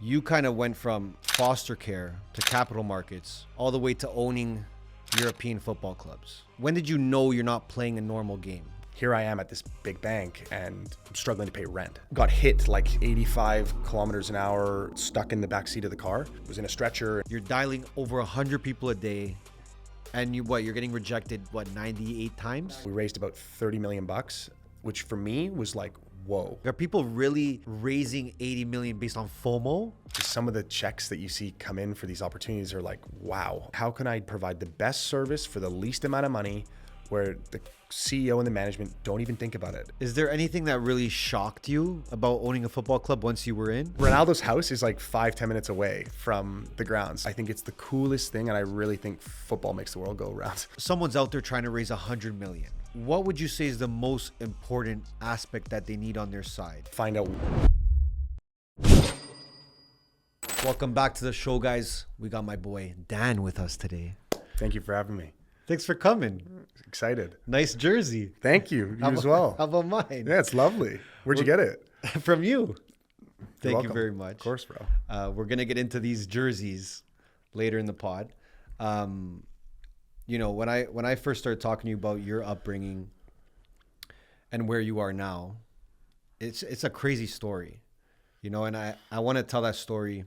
You kind of went from foster care to capital markets, all the way to owning European football clubs. When did you know you're not playing a normal game? Here I am at this big bank and I'm struggling to pay rent. Got hit like 85 kilometers an hour, stuck in the back seat of the car. Was in a stretcher. You're dialing over 100 people a day, and you're getting rejected, 98 times? We raised about 30 million bucks, which for me was like, whoa. Are people really raising 80 million based on FOMO? Some of the checks that you see come in for these opportunities are like, wow, how can I provide the best service for the least amount of money where the CEO and the management don't even think about it? Is there anything that really shocked you about owning a football club once you were in? Ronaldo's house is like 5-10 minutes away from the grounds. I think it's the coolest thing, and I really think football makes the world go round. Someone's out there trying to raise 100 million. What would you say is the most important aspect that they need on their side? Find out. Welcome back to the show, guys. We got my boy Dan with us today. Thank you for having me. Thanks for coming. Excited. Nice jersey. Thank you. You as well. How about mine? Yeah, it's lovely. Where'd you get it? From you. Thank you welcome. very much. Of course, bro. We're going to get into these jerseys later in the pod. You know, when I first started talking to you about your upbringing and where you are now, it's a crazy story, you know, and I want to tell that story.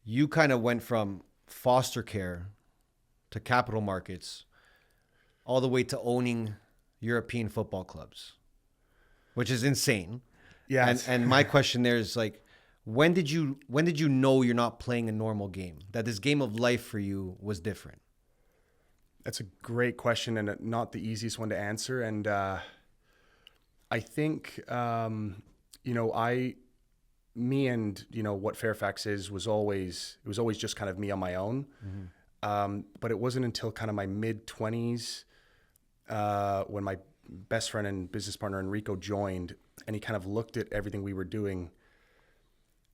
You kind of went from foster care to capital markets, all the way to owning European football clubs, which is insane. Yeah. And my question there is like, when did you know you're not playing a normal game, that this game of life for you was different? That's a great question and not the easiest one to answer. And I think, me and, what Fairfax was always just kind of me on my own. Mm-hmm. But it wasn't until kind of my mid-20s when my best friend and business partner Enrico joined, and he kind of looked at everything we were doing,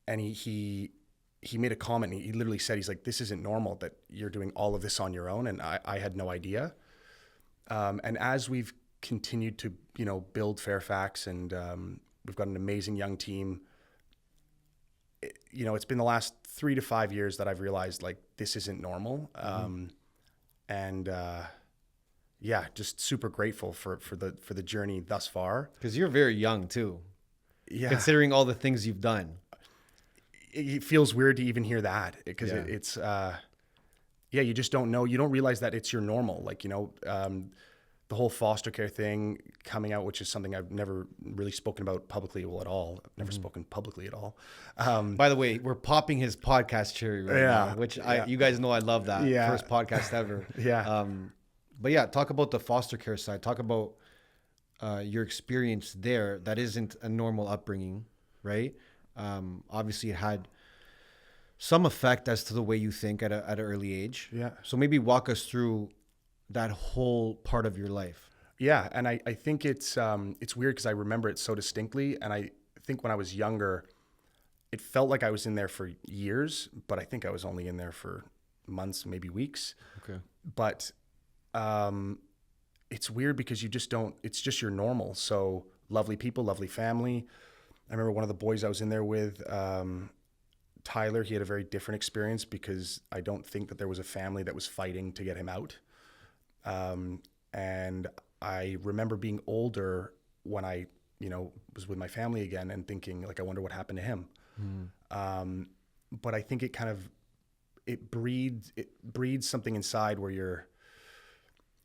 and he made a comment. He literally said, he's like, this isn't normal that you're doing all of this on your own. And I had no idea. And as we've continued to, build Fairfax, and we've got an amazing young team, it's been the last 3 to 5 years that I've realized like this isn't normal. Just super grateful for the journey thus far. Because you're very young too. Yeah. Considering all the things you've done. It feels weird to even hear that, because it's you just don't know. You don't realize that it's your normal. Like, the whole foster care thing coming out, which is something I've never really spoken about publicly at all. I've never spoken publicly at all. By the way, we're popping his podcast cherry right now, which you guys know I love that. Yeah. First podcast ever. Yeah. But yeah, talk about the foster care side. Talk about your experience there. That isn't a normal upbringing, right? Obviously it had some effect as to the way you think at an early age. Yeah. So maybe walk us through that whole part of your life. Yeah. And I think it's weird because I remember it so distinctly. And I think when I was younger, it felt like I was in there for years, but I think I was only in there for months, maybe weeks. Okay. But it's weird because it's just your normal. So lovely people, lovely family. I remember one of the boys I was in there with, Tyler, he had a very different experience because I don't think that there was a family that was fighting to get him out. And I remember being older when I, was with my family again and thinking like, I wonder what happened to him. But I think it breeds something inside where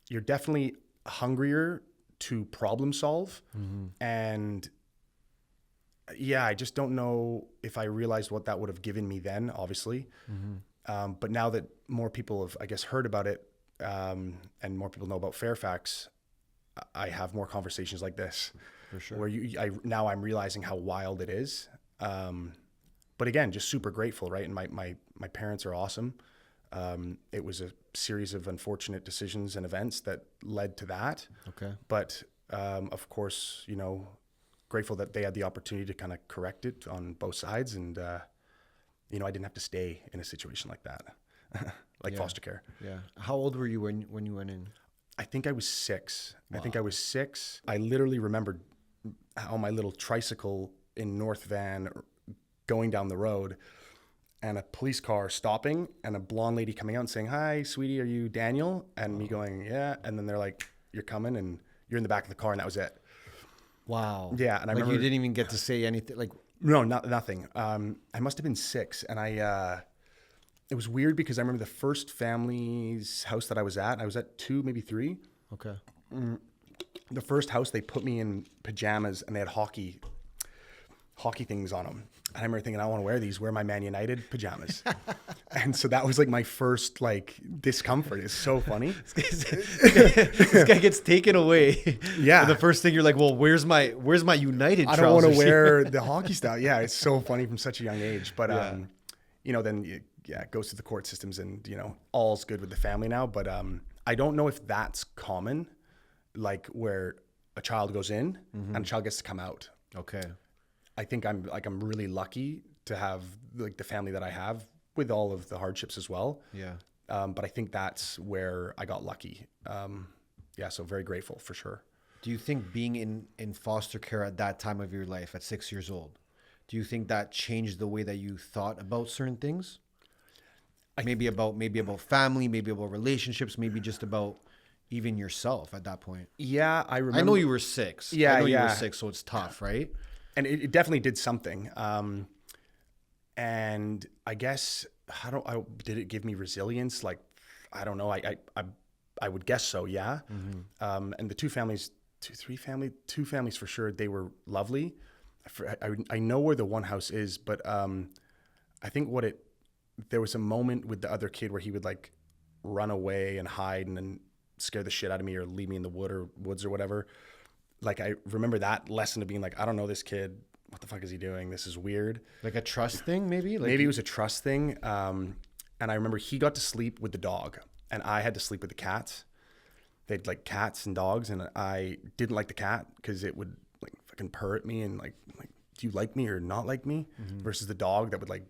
you're definitely hungrier to problem solve. And I just don't know if I realized what that would have given me then, obviously. But now that more people have, I guess, heard about it, and more people know about Fairfax, I have more conversations like this. For sure. Where now I'm realizing how wild it is. But again, just super grateful, right? And my parents are awesome. It was a series of unfortunate decisions and events that led to that. Okay. But of course, grateful that they had the opportunity to kind of correct it on both sides. And, I didn't have to stay in a situation like that, foster care. Yeah. How old were you when you went in? I think I was 6. Wow. I think I was 6. I literally remembered on my little tricycle in North Van going down the road and a police car stopping and a blonde lady coming out and saying, "Hi, sweetie, are you Daniel?" And me going, "Yeah." And then they're like, "You're coming," and you're in the back of the car, and that was it. Wow. Yeah, and I like remember you didn't even get to say anything. Like, no, nothing. I must have been 6, and it was weird because I remember the first family's house that I was at 2, maybe 3. okay. The first house, they put me in pajamas and they had hockey things on them. And I remember thinking, I want to wear these. Wear my Man United pajamas. And so that was like my first like discomfort. It's so funny. This guy gets taken away. Yeah. And the first thing you're like, well, where's my United trousers? I don't want to wear the hockey style. Yeah, it's so funny from such a young age. But then it goes through the court systems, and all's good with the family now. But I don't know if that's common, like where a child goes in and a child gets to come out. Okay. I think I'm really lucky to have like the family that I have with all of the hardships as well. Yeah. But I think that's where I got lucky. So very grateful for sure. Do you think being in foster care at that time of your life, at 6 years old, do you think that changed the way that you thought about certain things? Maybe about family, maybe about relationships, maybe just about even yourself at that point. Yeah, I remember. I know you were 6. Yeah, I know you yeah. were 6, so it's tough, right? And it definitely did something. And I guess did it give me resilience? Like, I don't know. I would guess so. Yeah. Mm-hmm. And the two families for sure. They were lovely. I know where the one house is, but I think there was a moment with the other kid where he would like run away and hide and then scare the shit out of me or leave me in the woods or whatever. Like, I remember that lesson of being like, I don't know this kid. What the fuck is he doing? This is weird. Like a trust thing, maybe? Maybe it was a trust thing. And I remember he got to sleep with the dog and I had to sleep with the cats. They'd like cats and dogs, and I didn't like the cat because it would like fucking purr at me and like, do you like me or not like me? Mm-hmm. Versus the dog that would like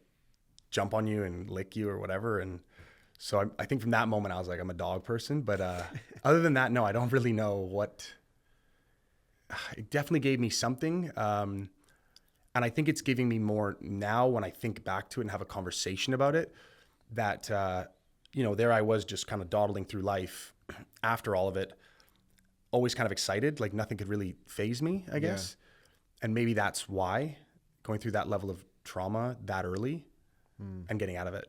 jump on you and lick you or whatever. And so I think from that moment I was like, I'm a dog person. But other than that, no, I don't really know what. It definitely gave me something. And I think it's giving me more now when I think back to it and have a conversation about it, that, there I was just kind of dawdling through life after all of it, always kind of excited, like nothing could really faze me, I guess. Yeah. And maybe that's why going through that level of trauma that early and getting out of it.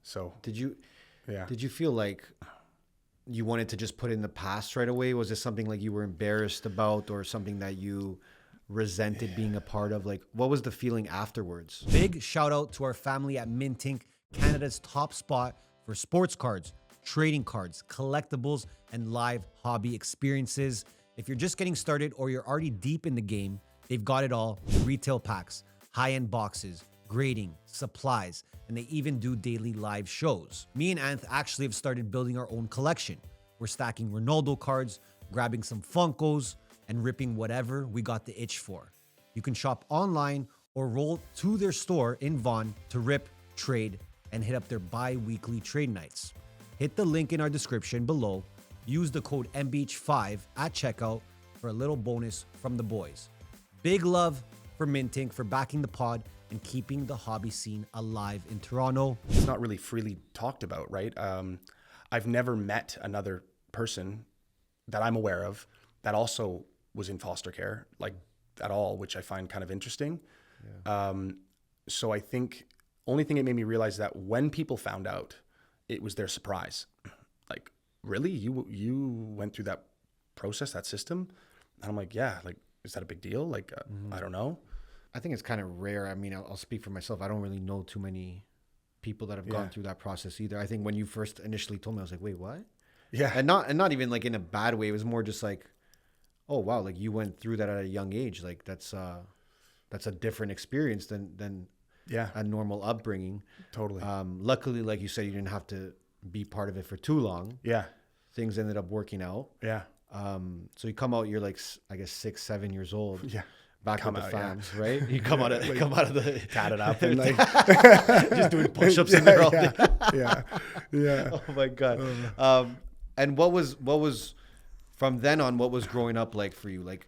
So did you feel like you wanted to just put it in the past right away? Was this something like you were embarrassed about or something that you resented being a part of? Like, what was the feeling afterwards? Big shout out to our family at Mint Inc., Canada's top spot for sports cards, trading cards, collectibles, and live hobby experiences. If you're just getting started or you're already deep in the game, they've got it all. Retail packs, high-end boxes, grading, supplies, and they even do daily live shows. Me and Anth actually have started building our own collection. We're stacking Ronaldo cards, grabbing some Funkos, and ripping whatever we got the itch for. You can shop online or roll to their store in Vaughan to rip, trade, and hit up their bi-weekly trade nights. Hit the link in our description below. Use the code MBH5 at checkout for a little bonus from the boys. Big love for Mint Inc. for backing the pod and keeping the hobby scene alive in Toronto. It's not really freely talked about, right? I've never met another person that I'm aware of that also was in foster care, like at all, which I find kind of interesting. Yeah. So I think only thing it made me realize that when people found out, it was their surprise. Like, really? You went through that process, that system? And I'm like, yeah, like, is that a big deal? Like, I don't know. I think it's kind of rare. I mean, I'll speak for myself. I don't really know too many people that have gone through that process either. I think when you first initially told me, I was like, wait, what? Yeah. And not even like in a bad way. It was more just like, oh, wow, like you went through that at a young age. Like that's a different experience than a normal upbringing. Totally. Luckily, like you said, you didn't have to be part of it for too long. Yeah. Things ended up working out. Yeah. So you come out, you're like, I guess 6, 7 years old. Yeah. Back with the fams, right? You come out of the tatted up and like just doing push-ups in there all day. Yeah. Oh my God. And what was from then on? What was growing up like for you? Like,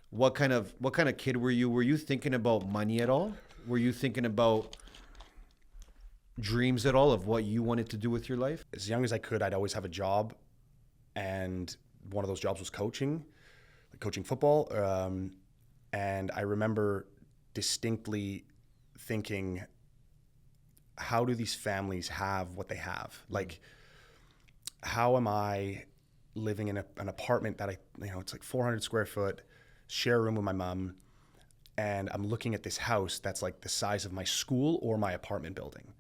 what kind of kid were you? Were you thinking about money at all? were you thinking about dreams at all of what you wanted to do with your life? As young as I could, I'd always have a job, and one of those jobs was coaching, like coaching football. And I remember distinctly thinking, how do these families have what they have? Like, how am I living in an apartment that it's like 400 square foot, share a room with my mom, and I'm looking at this house that's like the size of my school or my apartment building.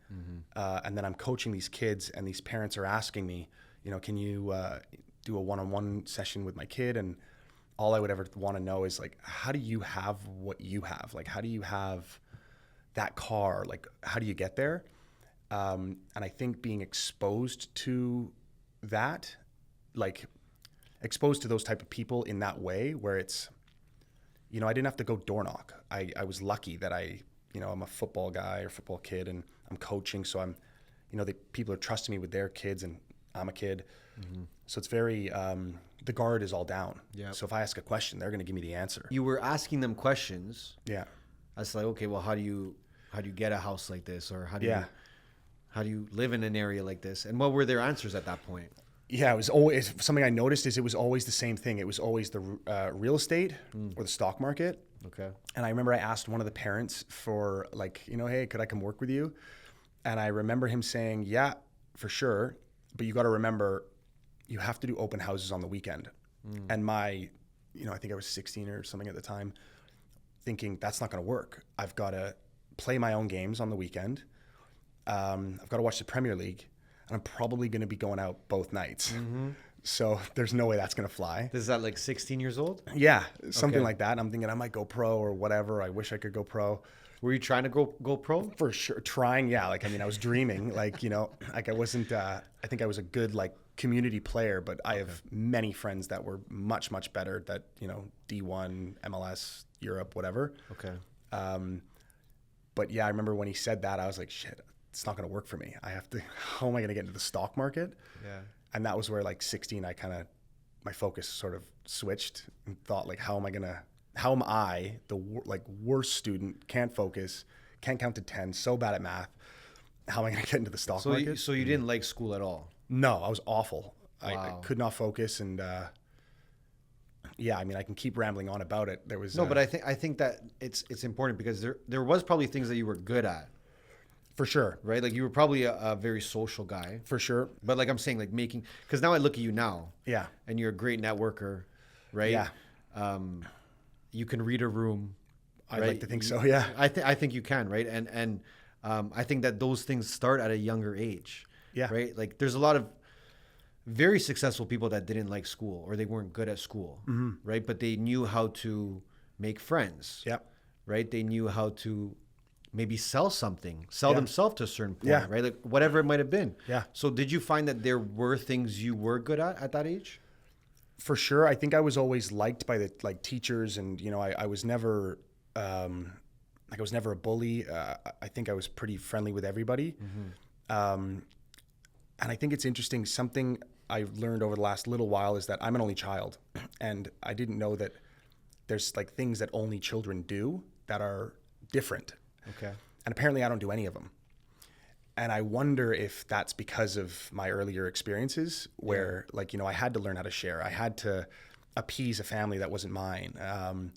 And then I'm coaching these kids, and these parents are asking me, can you do a one-on-one session with my kid? And all I would ever want to know is like, how do you have what you have? Like, how do you have that car? Like, how do you get there? And I think being exposed to that, like exposed to those type of people in that way, where it's, I didn't have to go door knock. I was lucky that I'm a football guy or football kid, and I'm coaching. So I'm, the people are trusting me with their kids, and I'm a kid. So it's very, the guard is all down. Yeah. So if I ask a question, they're going to give me the answer. You were asking them questions. Yeah. I was like, okay, well, how do you get a house like this? Or how do you live in an area like this? And what were their answers at that point? Yeah, it was always something I noticed is it was always the same thing. It was always the real estate or the stock market. Okay. And I remember I asked one of the parents for like, hey, could I come work with you? And I remember him saying, yeah, for sure. But you got to remember, you have to do open houses on the weekend. And I think I was 16 or something at the time, thinking that's not going to work. I've got to play my own games on the weekend. I've got to watch the Premier League. And I'm probably going to be going out both nights. So there's no way that's going to fly. Is that like 16 years old? Yeah, something like that. And I'm thinking I might go pro or whatever. I wish I could go pro. Were you trying to go pro? For sure. Trying, yeah. Like, I was dreaming. Like, like I wasn't, I think I was a good like community player, but I have many friends that were much, much better that, D1, MLS, Europe, whatever. Okay. But yeah, I remember when he said that, I was like, shit, it's not going to work for me. How am I going to get into the stock market? Yeah. And that was where like 16, my focus sort of switched and thought like, how am I the worst student, can't focus, can't count to 10, so bad at math. How am I going to get into the stock market? So you didn't like school at all? No, I was awful. Wow. I could not focus. And I can keep rambling on about it. There was but I think that it's important because there was probably things that you were good at. For sure. Right? Like you were probably a very social guy. For sure. But like I'm saying, like because now I look at you now. Yeah. And you're a great networker, right? Yeah. You can read a room. I'd right? like to think so, yeah. I think you can, right? And I think that those things start at a younger age. Yeah. Right? Like there's a lot of very successful people that didn't like school or they weren't good at school, right? But they knew how to make friends. Yep. Right? They knew how to maybe sell themselves to a certain point, right? Like whatever it might have been. Yeah. So did you find that there were things you were good at that age? For sure. I think I was always liked by the teachers, and I was never I was never a bully. I think I was pretty friendly with everybody. And I think it's interesting, something I've learned over the last little while is that I'm an only child, and I didn't know that there's like things that only children do that are different. Okay. And apparently I don't do any of them. And I wonder if that's because of my earlier experiences where I had to learn how to share. I had to appease a family that wasn't mine. And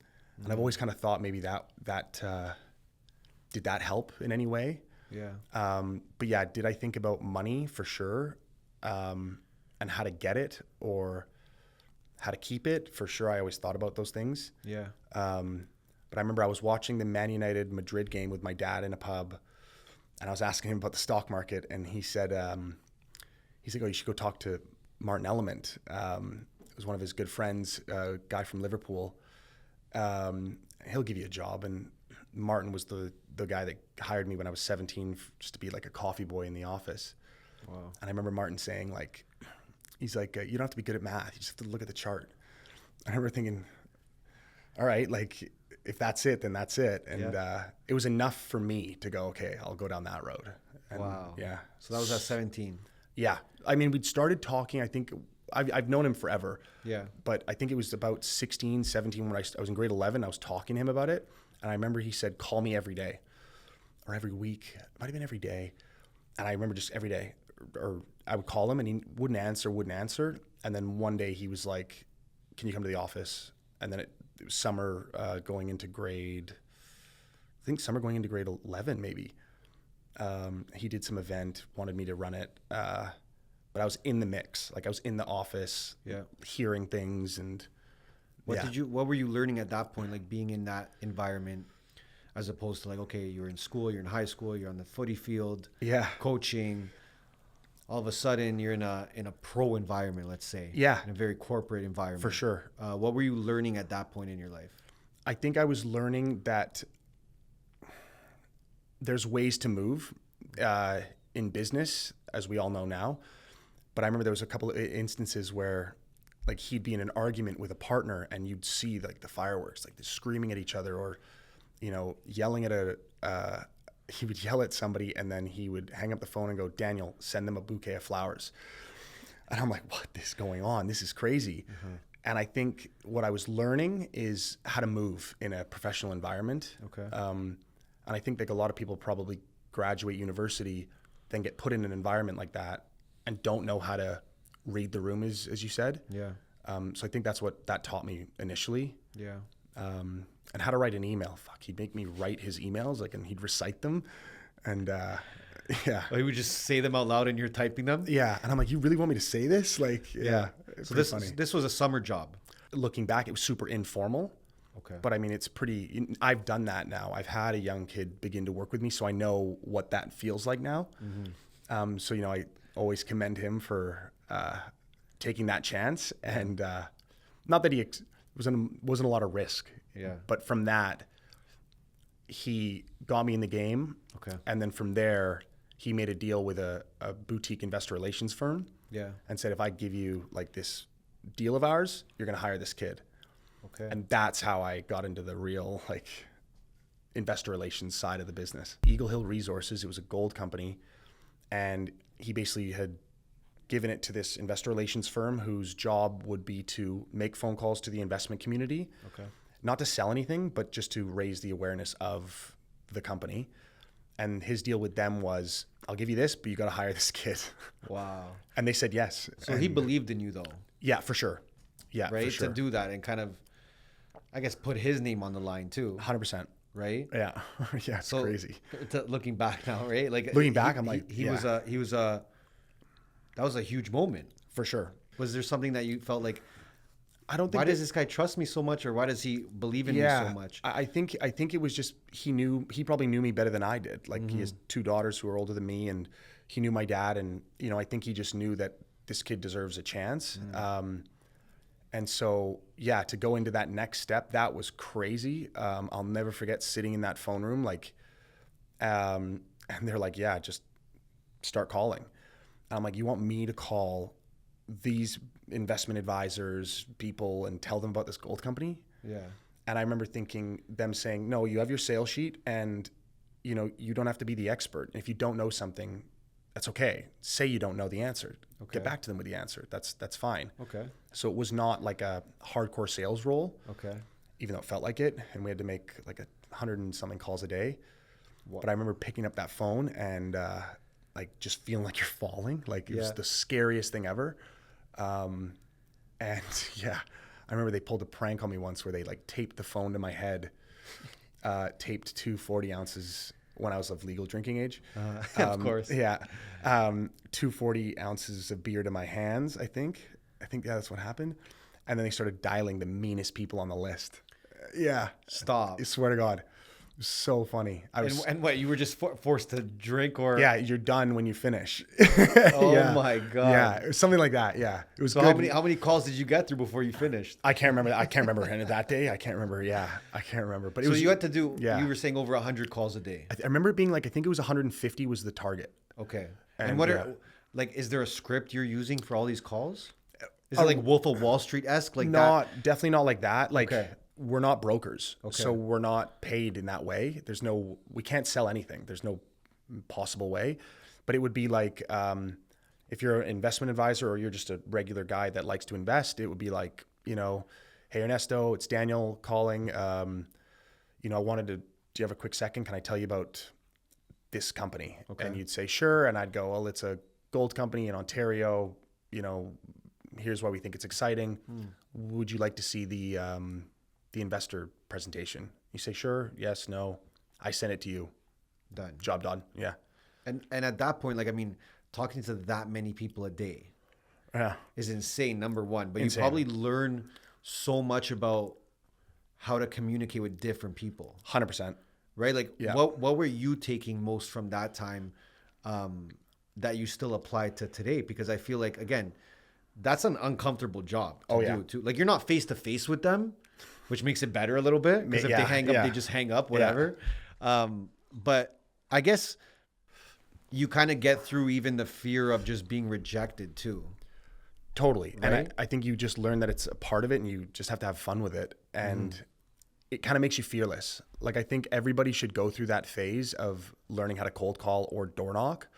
I've always kind of thought maybe that did that help in any way? Yeah. But yeah, did I think about money? For sure. And how to get it or how to keep it? For sure. I always thought about those things. Yeah. But I remember I was watching the Man United Madrid game with my dad in a pub, and I was asking him about the stock market, and he said, he's like, oh, you should go talk to Martin Element. It was one of his good friends, a guy from Liverpool. He'll give you a job. And Martin was the guy that hired me when I was 17 just to be like a coffee boy in the office. Wow. And I remember Martin saying he's like, you don't have to be good at math. You just have to look at the chart. I remember thinking, all right, like, if that's it, then that's it. And it was enough for me to go, okay, I'll go down that road. And, wow. Yeah. So that was at 17. Yeah. I mean, we'd started talking, I think, I've known him forever. Yeah. But I think it was about 16, 17 when I was in grade 11, I was talking to him about it. And I remember he said, call me every day. or every week. It might have been every day. And I remember just every day, or I would call him and he wouldn't answer. And then one day he was like, can you come to the office? And then it was summer going into grade 11 maybe. He did some event, wanted me to run it. But I was in the mix. Like I was in the office, hearing things. And what were you learning at that point? Like being in that environment, as opposed to like, okay, you're in school, you're in high school, you're on the footy field, coaching. All of a sudden you're in a pro environment, let's say. Yeah. In a very corporate environment. For sure. What were you learning at that point in your life? I think I was learning that there's ways to move in business, as we all know now. But I remember there was a couple of instances where like he'd be in an argument with a partner and you'd see like the fireworks, like they're screaming at each other, or, you know, yelling at he would yell at somebody and then he would hang up the phone and go, Daniel, send them a bouquet of flowers. And I'm like, what is going on? This is crazy. Mm-hmm. And I think what I was learning is how to move in a professional environment. Okay. And I think like a lot of people probably graduate university, then get put in an environment like that and don't know how to read the room, as you said. Yeah. So I think that's what that taught me initially. Yeah. And how to write an email. Fuck, he'd make me write his emails, like, and he'd recite them. And yeah. Oh, he would just say them out loud and you're typing them? Yeah. And I'm like, you really want me to say this? Like, yeah. So this was a summer job. Looking back, it was super informal. Okay. But I mean, I've done that now. I've had a young kid begin to work with me, so I know what that feels like now. Mm-hmm. So, you know, I always commend him for taking that chance. And not that he wasn't a lot of risk. Yeah. But from that, he got me in the game. Okay. And then from there, he made a deal with a boutique investor relations firm. Yeah. And said, if I give you like this deal of ours, you're going to hire this kid. Okay. And that's how I got into the real like investor relations side of the business. Eagle Hill Resources, it was a gold company. And he basically had given it to this investor relations firm whose job would be to make phone calls to the investment community. Okay. Not to sell anything, but just to raise the awareness of the company. And his deal with them was, I'll give you this, but you got to hire this kid. Wow. And they said yes. So he believed in you though. Yeah, for sure. Yeah, right? For sure. To do that and kind of, I guess, put his name on the line too. 100%. Right? Yeah. Yeah, it's crazy. Looking back now, right? Like looking back, I'm like, that was a huge moment. For sure. Was there something that you felt like, I don't think why does this guy trust me so much, or why does he believe in me so much? I think it was just he probably knew me better than I did. Like he has two daughters who are older than me, and he knew my dad, and you know, I think he just knew that this kid deserves a chance. And so yeah, to go into that next step, that was crazy. I'll never forget sitting in that phone room, like, and they're like, yeah, just start calling. And I'm like, you want me to call these investment advisors, people, and tell them about this gold company? Yeah. And I remember them saying, no, you have your sales sheet and, you know, you don't have to be the expert. And if you don't know something, that's okay. Say you don't know the answer. Okay. Get back to them with the answer. That's fine. Okay. So it was not like a hardcore sales role. Okay. Even though it felt like it. And we had to make like 100 and something calls a day. What? But I remember picking up that phone and like just feeling like you're falling. Like it was the scariest thing ever. And yeah, I remember they pulled a prank on me once where they like taped the phone to my head, taped 2 40 ounces when I was of legal drinking age. Of course. Yeah. 2 40 ounces of beer to my hands, I think. Yeah, that's what happened. And then they started dialing the meanest people on the list. Yeah. Stop. I swear to God. It was so funny. And what, you were just forced to drink, or? Yeah, you're done when you finish. Oh my God. Yeah, it was something like that. Yeah, it was. So good. how many calls did you get through before you finished? I can't remember. I can't remember that day. I can't remember. Yeah, I can't remember. But you had to do. Yeah. You were saying over 100 calls a day. I remember it being like, I think it was 150 was the target. Okay. And what like, is there a script you're using for all these calls? Is it like Wolf of Wall Street-esque, like that? Definitely not like that. Like. Okay. We're not brokers, okay. So we're not paid in that way. We can't sell anything. There's no possible way. But it would be like, if you're an investment advisor or you're just a regular guy that likes to invest, it would be like, you know, hey Ernesto, it's Daniel calling. You know, do you have a quick second? Can I tell you about this company. Okay. And you'd say, sure. And I'd go, well, it's a gold company in Ontario. You know, here's why we think it's exciting. Would you like to see the investor presentation? You say, sure, yes, no. I send it to you. Done. Job done. Yeah. And at that point, like, I mean, talking to that many people a day is insane, number one. But Insane. you probably learn so much about how to communicate with different people. 100%. Right? Like, Yeah. what were you taking most from that time that you still apply to today? Because I feel like, again, that's an uncomfortable job to do too. Like, you're not face to face with them, which makes it better a little bit. Because if they hang up, they just hang up, whatever. But I guess you kind of get through even the fear of just being rejected too. Totally. Right? And I think you just learn that it's a part of it and you just have to have fun with it. And it kind of makes you fearless. Like, I think everybody should go through that phase of learning how to cold call or door knock,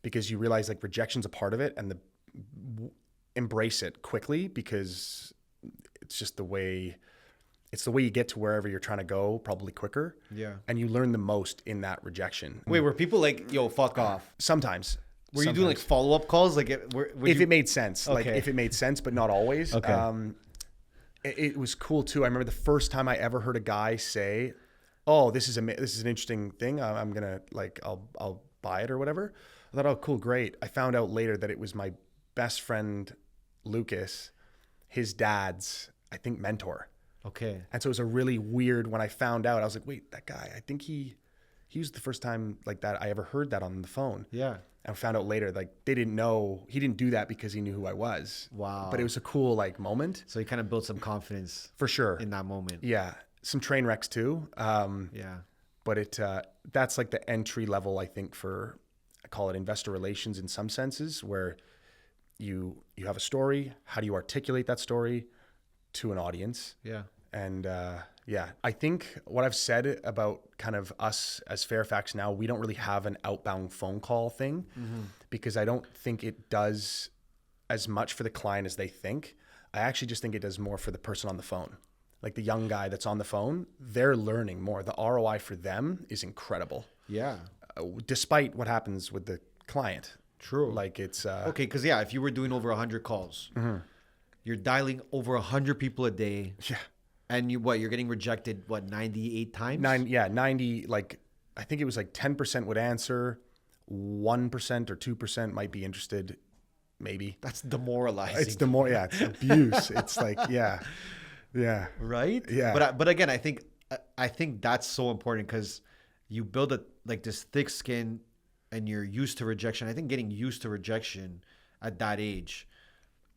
because you realize like rejection's a part of it, and embrace it quickly, because it's just the way you get to wherever you're trying to go, probably quicker. Yeah. And you learn the most in that rejection. Wait, were people like, yo, fuck off? Sometimes. Were you doing like follow-up calls? Like, if it made sense. Like, Okay. if it made sense, but not always. Okay. It was cool too. I remember the first time I ever heard a guy say, "Oh, this is an interesting thing. I'm gonna like I'll buy it or whatever." I thought, "Oh, cool, great." I found out later that it was my best friend Lucas, his dad's, I think, mentor. Okay. And so it was a really weird, when I found out, I was like, "Wait, that guy, I think he was the first time like that I ever heard that on the phone." Yeah. And I found out later, like, they didn't know, he didn't do that because he knew who I was. Wow. But it was a cool like moment. So you kind of built some confidence For sure. in that moment. Yeah. Some train wrecks too. Yeah. But that's like the entry level, I think, for, I call it investor relations in some senses, where you have a story. How do you articulate that story to an audience? Yeah. And I think what I've said about kind of us as Fairfax now, we don't really have an outbound phone call thing, because I don't think it does as much for the client as they think. I actually just think it does more for the person on the phone. Like the young guy that's on the phone, they're learning more. The ROI for them is incredible, Yeah. despite what happens with the client. True. Like it's Okay, because if you were doing over 100 calls, you're dialing over 100 people a day. Yeah. And you're getting rejected, 98 times? 90, like, I think it was like 10% would answer, 1% or 2% might be interested, maybe. That's demoralizing. It's it's abuse. It's like, yeah. Right? Yeah. But again, I think that's so important, because you build this thick skin and you're used to rejection. I think getting used to rejection at that age,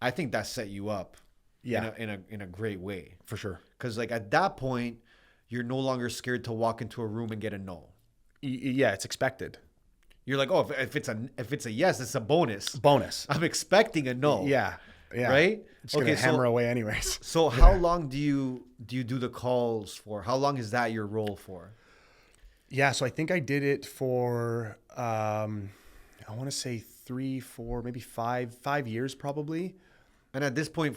I think that set you up in a great way. For sure. Because like at that point, you're no longer scared to walk into a room and get a no. Yeah, it's expected. You're like, oh, if it's a yes, it's a bonus. I'm expecting a no. Yeah. Right? It's gonna hammer away anyways. So how long do you do the calls for? How long is that your role for? Yeah, so I think I did it for I want to say 3, 4, maybe 5 years probably. And at this point,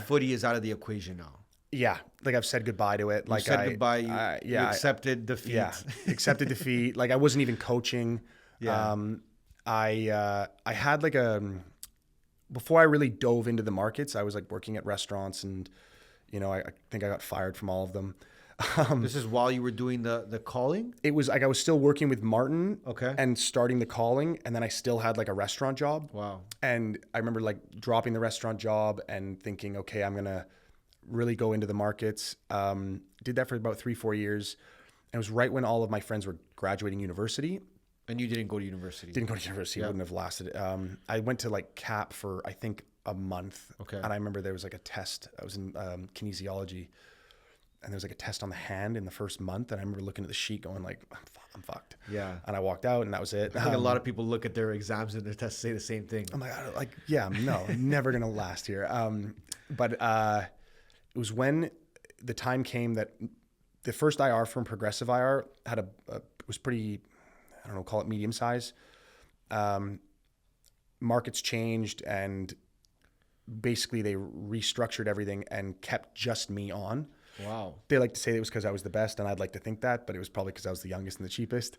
footy is out of the equation now. Yeah, like I've said goodbye to it. Like you said goodbye. You accepted defeat. Yeah, accepted defeat. Like I wasn't even coaching. Yeah. I had like before I really dove into the markets, I was like working at restaurants, and I think I got fired from all of them. This is while you were doing the calling? It was like I was still working with Martin, Okay, and starting the calling, and then I still had like a restaurant job. Wow. And I remember like dropping the restaurant job and thinking, okay, I'm gonna really go into the markets. Did that for about 3-4 years. And it was right when all of my friends were graduating university. And you didn't go to university? Didn't go to university. It wouldn't have lasted. I went to like CAP for, I think, a month. Okay. And I remember there was like a test. I was in kinesiology. And there was like a test on the hand in the first month. And I remember looking at the sheet going like, I'm fucked. Yeah. And I walked out and that was it. I think a lot of people look at their exams and their tests, say the same thing. I'm like, yeah, no, never going to last here. But it was when the time came that the first IR from Progressive IR had was pretty, I don't know, call it medium size. Markets changed and basically they restructured everything and kept just me on. Wow. They like to say it was because I was the best, and I'd like to think that, but it was probably because I was the youngest and the cheapest.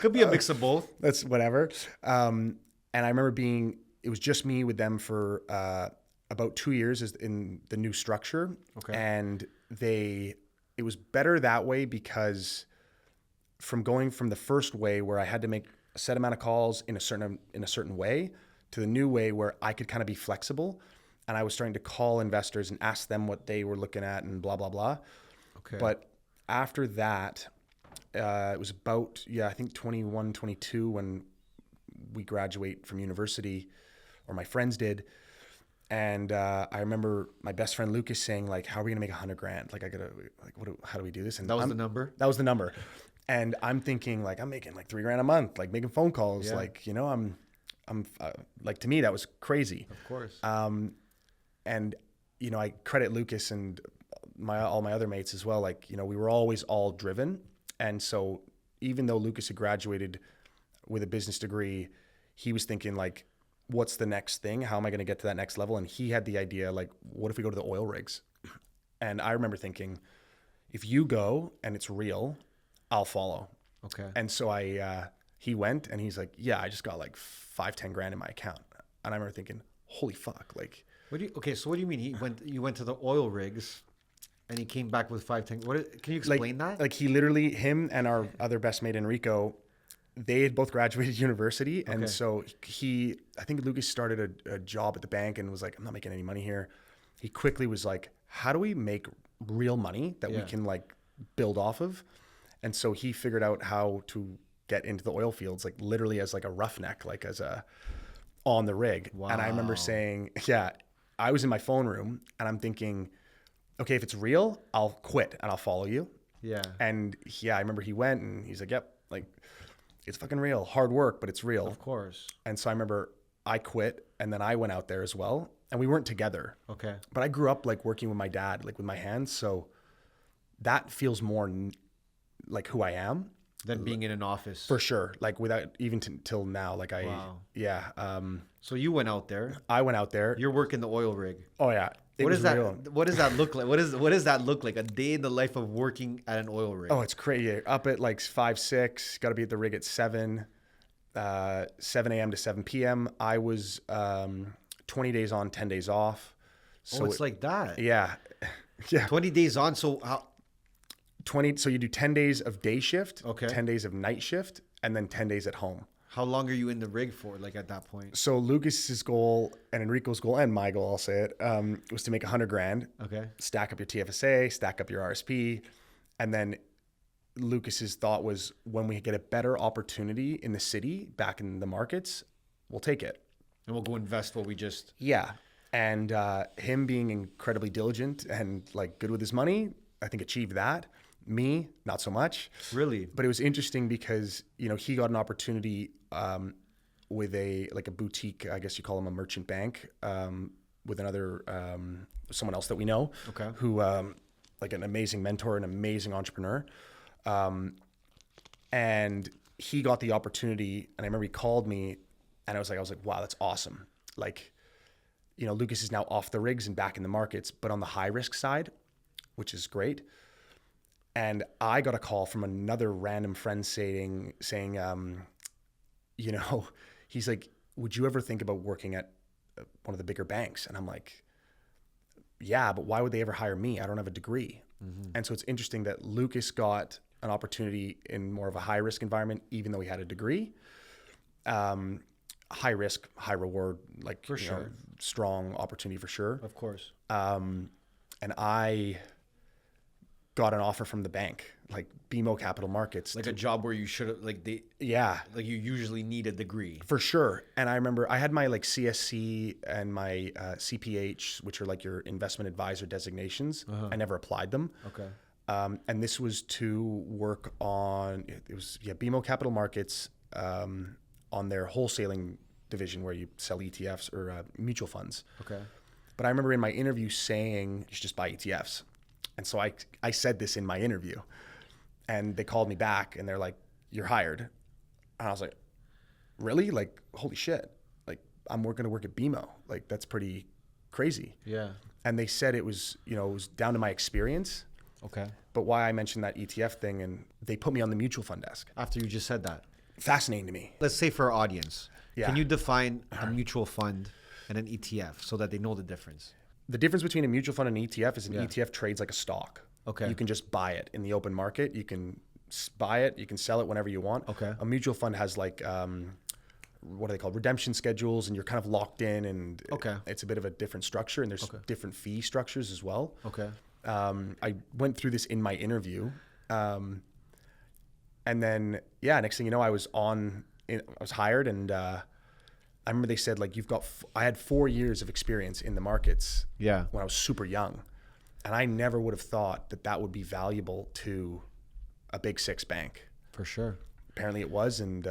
Could be a mix of both. That's whatever. And I remember it was just me with them for about 2 years in the new structure. Okay. And it was better that way because from going from the first way where I had to make a set amount of calls in a certain way to the new way where I could kind of be flexible. And I was starting to call investors and ask them what they were looking at and blah, blah, blah. Okay. But after that, it was about, I think 21, 22 when we graduate from university, or my friends did. And I remember my best friend Lucas saying, like, how are we going to make $100,000? Like, how do we do this? And that was the number? That was the number. And I'm thinking, like, I'm making like $3,000 a month, like making phone calls. Yeah. Like, I'm like, to me, that was crazy. Of course. And, I credit Lucas and all my other mates as well. Like, we were always all driven. And so even though Lucas had graduated with a business degree, he was thinking, like, what's the next thing? How am I going to get to that next level? And he had the idea, like, what if we go to the oil rigs? And I remember thinking, if you go and it's real, I'll follow. Okay. And so he went and he's like, yeah, I just got like $5-10 in my account. And I remember thinking, holy fuck. Like, so what do you mean? You went to the oil rigs and he came back with 5-10. Can you explain that? Like, him and our other best mate, Enrico, they had both graduated university. And so I think Lucas started a job at the bank and was like, I'm not making any money here. He quickly was like, how do we make real money that we can like build off of? And so he figured out how to get into the oil fields, like literally as like a roughneck, like on the rig. Wow. And I remember saying, I was in my phone room and I'm thinking, okay, if it's real, I'll quit and I'll follow you. Yeah. And I remember he went and he's like, yep, like it's fucking real, hard work, but it's real. Of course. And so I remember I quit and then I went out there as well, and we weren't together. Okay. But I grew up like working with my dad, like with my hands. So that feels more like who I am than being in an office. For sure. Like without even till now, like So you went out there. I went out there. You're working the oil rig. Oh yeah. What does that look like? What does that look like? A day in the life of working at an oil rig. Oh, it's crazy. Up at like 5, 6, got to be at the rig at 7 a.m. to 7 p.m. I was 20 days on, 10 days off. So it's like that. Yeah. Yeah. 20 days on. So how? 20. So you do 10 days of day shift, okay, 10 days of night shift, and then 10 days at home. How long are you in the rig for, like at that point? So Lucas's goal and Enrico's goal and my goal, I'll say it, was to make $100,000. Okay. Stack up your TFSA, stack up your RSP. And then Lucas's thought was, when we get a better opportunity in the city, back in the markets, we'll take it. And we'll go invest what we just... Yeah. And him being incredibly diligent and like good with his money, I think achieved that. Me, not so much. Really? But it was interesting because, he got an opportunity with a boutique, I guess you call them a merchant bank, with another, someone else that we know, okay, who like an amazing mentor, an amazing entrepreneur. And he got the opportunity, and I remember he called me and I was like, wow, that's awesome. Like, Lucas is now off the rigs and back in the markets, but on the high risk side, which is great. And I got a call from another random friend saying, he's like, would you ever think about working at one of the bigger banks? And I'm like, yeah, but why would they ever hire me? I don't have a degree. Mm-hmm. And so it's interesting that Lucas got an opportunity in more of a high risk environment, even though he had a degree. High risk, high reward, like for sure, strong opportunity for sure. Of course. And I got an offer from the bank, like BMO Capital Markets, like a job where you should have like you usually need a degree for sure. And I remember I had my like CSC and my CPH, which are like your investment advisor designations. Uh-huh. I never applied them. Okay. And this was to work on BMO Capital Markets on their wholesaling division where you sell ETFs or mutual funds. Okay. But I remember in my interview saying you should just buy ETFs. And so I said this in my interview, and they called me back and they're like, you're hired. And I was like, really? Like, holy shit. Like, I'm going to work at BMO. Like, that's pretty crazy. Yeah. And they said it was down to my experience. Okay. But why I mentioned that ETF thing, and they put me on the mutual fund desk. After you just said that. Fascinating to me. Let's say for our audience, Yeah. can you define a mutual fund and an ETF so that they know the difference? The difference between a mutual fund and an ETF is an Yeah. ETF trades like a stock. Okay. You can just buy it in the open market. You can buy it. You can sell it whenever you want. Okay. A mutual fund has like, what are they called? Redemption schedules, and you're kind of locked in, and Okay. it's a bit of a different structure, and there's different fee structures as well. Okay. I went through this in my interview. And then, next thing you know, I was hired, and I remember they said, like, I had 4 years of experience in the markets Yeah. when I was super young. And I never would have thought that would be valuable to a big six bank. For sure. Apparently it was, and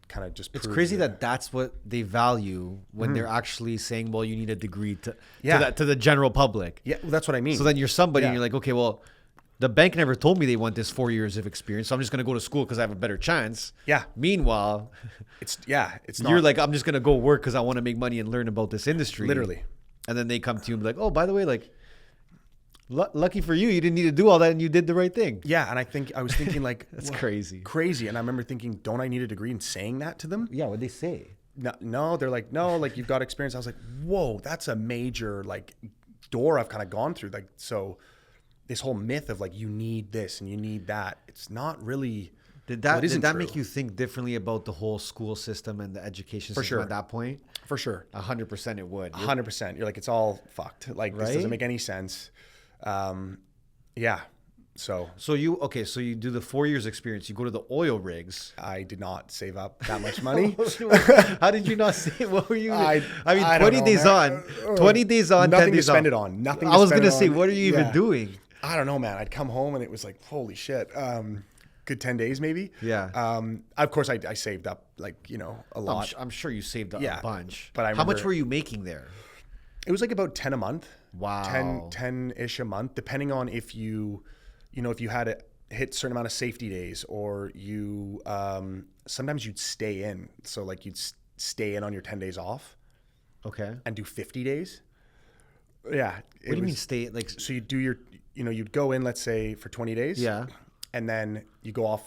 kind of just It's proves crazy that that's what they value when they're actually saying, well, you need a degree to the general public. Yeah, well, that's what I mean. So then you're somebody Yeah. and you're like, okay, well, the bank never told me they want this 4 years of experience, so I'm just going to go to school because I have a better chance. Yeah. Meanwhile, it's not. you're like, I'm just going to go work because I want to make money and learn about this industry. Literally. And then they come to you and be like, oh, by the way, like, lucky for you, you didn't need to do all that and you did the right thing. Yeah, and I was thinking like, That's well, crazy. Crazy. And I remember thinking, don't I need a degree? And saying that to them? Yeah, what'd they say? No, they're like, no, like you've got experience. I was like, whoa, that's a major like door I've kind of gone through. Like, so this whole myth of like, you need this and you need that. It's not really. Did that true. make you think differently about the whole school system and the education system sure. at that point? For sure. 100% it would. 100%. You're like, it's all fucked. Like, this doesn't make any sense. Yeah. So you do the 4 years experience. You go to the oil rigs. I did not save up that much money. How did you not save? What were you? I mean, I 20 don't know, days man. on, 20 days on, Nothing 10 to days spend off. it on. Nothing. I was going to say, what are you even doing? I don't know, man. I'd come home and it was like, holy shit. Good 10 days maybe. Yeah. Of course I saved up like, a lot. I'm sure you saved a bunch. But how much were you making there? It was like about 10 a month. Wow. 10-ish a month, depending on if you had to hit a certain amount of safety days, or you, sometimes you'd stay in. So like you'd stay in on your 10 days off. Okay. And do 50 days. Yeah. What do you mean stay? Like, so you do you'd go in, let's say for 20 days. Yeah. And then you go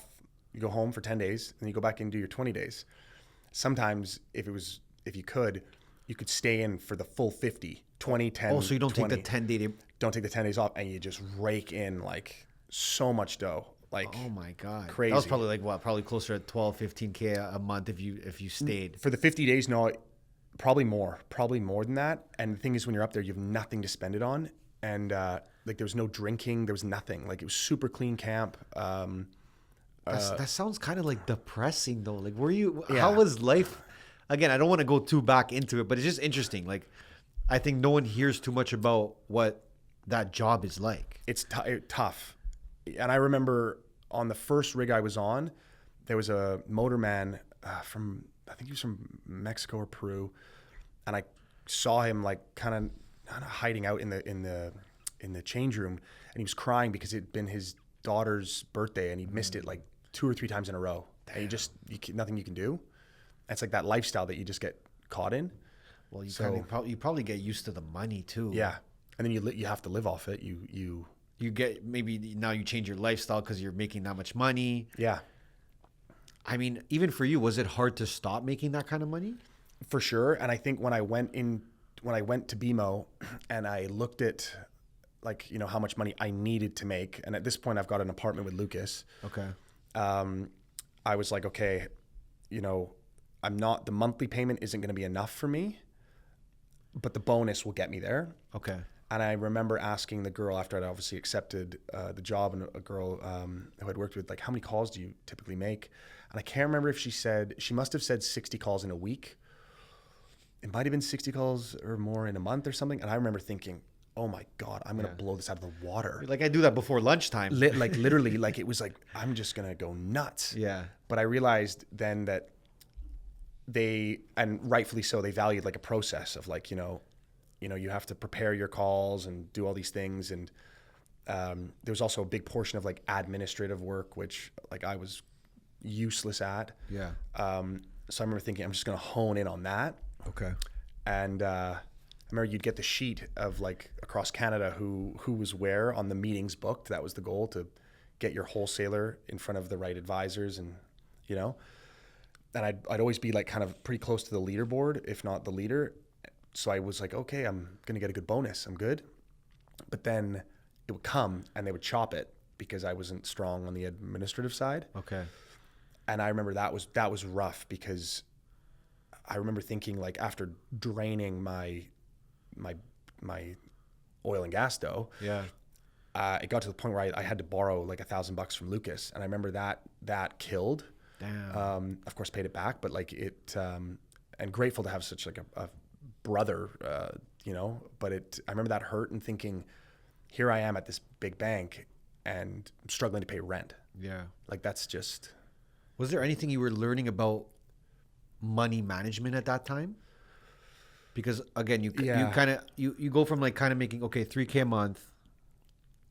home for 10 days, and you go back and do your 20 days. Sometimes if you could stay in for the full 50, 20, 10. Oh, so you don't 20. take the 10 day. Don't take the 10 days off, and you just rake in like so much dough. Like, oh my God. Crazy. That was probably like what? Probably closer to 12, 15K a month if you stayed. For the 50 days, no, probably more than that. And the thing is, when you're up there, you have nothing to spend it on. And like there was no drinking, there was nothing. Like it was super clean camp. That sounds kind of like depressing though. Like, were you? Yeah. How was life? Again, I don't want to go too back into it, but it's just interesting. Like, I think no one hears too much about what that job is like. It's tough. And I remember on the first rig I was on, there was a motorman from, I think he was from Mexico or Peru, and I saw him like kind of hiding out in the change room, and he was crying because it'd been his daughter's birthday and he missed it like 2 or 3 times in a row. And nothing you can do. It's like that lifestyle that you just get caught in. Well, you probably get used to the money too. Yeah, and then you have to live off it. You get, maybe now you change your lifestyle because you're making that much money. Yeah. I mean, even for you, was it hard to stop making that kind of money? For sure. And I think when I went to BMO and I looked at like, how much money I needed to make, and at this point I've got an apartment with Lucas. Okay. I was like, okay, the monthly payment isn't going to be enough for me, but the bonus will get me there. Okay. And I remember asking the girl after I'd obviously accepted the job, and a girl who I'd worked with, like, how many calls do you typically make? And I can't remember if she must have said 60 calls in a week. It might have been 60 calls or more in a month or something. And I remember thinking, oh my God, I'm going to blow this out of the water. Like, I do that before lunchtime. Like literally, like it was like, I'm just going to go nuts. Yeah. But I realized then that and rightfully so, they valued like a process of like, you have to prepare your calls and do all these things. And there was also a big portion of like administrative work, which like I was useless at. Yeah. So I remember thinking, I'm just going to hone in on that. Okay. And remember you'd get the sheet of like across Canada who was where on the meetings booked. That was the goal, to get your wholesaler in front of the right advisors, and you know. And I'd always be like kind of pretty close to the leaderboard, if not the leader. So I was like, okay, I'm gonna get a good bonus. I'm good. But then it would come and they would chop it because I wasn't strong on the administrative side. Okay. And I remember that was rough, because I remember thinking, like, after draining my oil and gas dough, Yeah. it got to the point where I had to borrow like $1,000 from Lucas, and I remember that killed. Damn. Of course, paid it back, but like it, and grateful to have such like a brother, you know. But I remember that hurt, and thinking, here I am at this big bank, and I'm struggling to pay rent. Yeah. Like, that's just. Was there anything you were learning about money management at that time? Because again, you kind of you go from like kind of making $3K a month,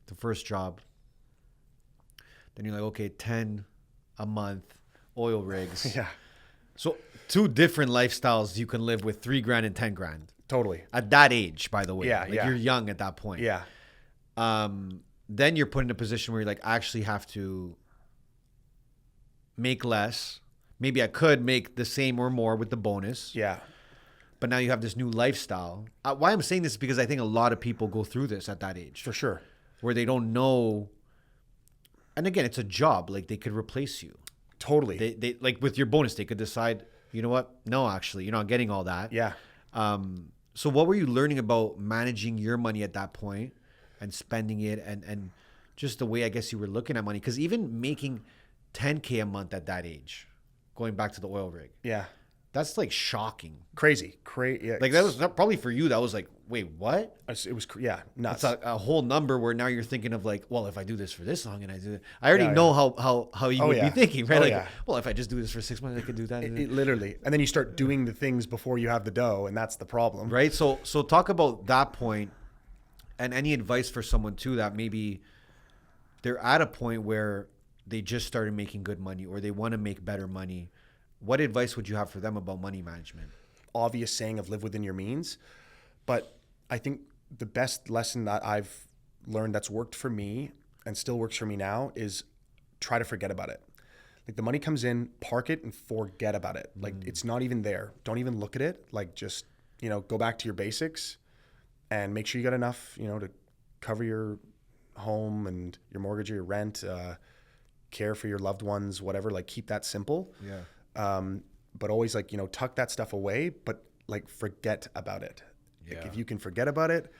the first job. Then you're like, okay, 10 a month, oil rigs. Yeah. So 2 different lifestyles you can live with, $3,000 and $10,000 Totally. at that age, by the way. Yeah, like yeah. You're young at that point. Yeah. Then you're put in a position where you like actually have to make less. Maybe I could make the same or more with the bonus. Yeah. But now you have this new lifestyle. Why I'm saying this is because I think a lot of people go through this at that age. For sure. Where they don't know. And again, it's a job. Like, they could replace you. Totally. They like, with your bonus, they could decide, you know what? No, actually, you're not getting all that. Yeah. So what were you learning about managing your money at that point and spending it, and just the way I guess you were looking at money? Because even making $10K a month at that age, going back to the oil rig, Yeah. that's like shocking. Crazy. Yeah. Like, that was probably for you. That was like, wait, what? It was, yeah, nuts. It's a whole number where now you're thinking of like, well, if I do this for this long and I do it, I already know how you would be thinking, right? Like, well, if I just do this for 6 months, I could do that. It literally. And then you start doing the things before you have the dough, and that's the problem. Right. So talk about that point, and any advice for someone too that maybe they're at a point where they just started making good money or they want to make better money. What advice would you have for them about money management? Obvious saying of live within your means. But I think the best lesson that I've learned that's worked for me and still works for me now is try to forget about it. Like, the money comes in, park it and forget about it. Like, it's not even there. Don't even look at it. Like, just, go back to your basics and make sure you got enough, to cover your home and your mortgage or your rent, care for your loved ones, whatever. Like, keep that simple. Yeah. But always, like, tuck that stuff away, but like, forget about it. Yeah. Like, if you can forget about it,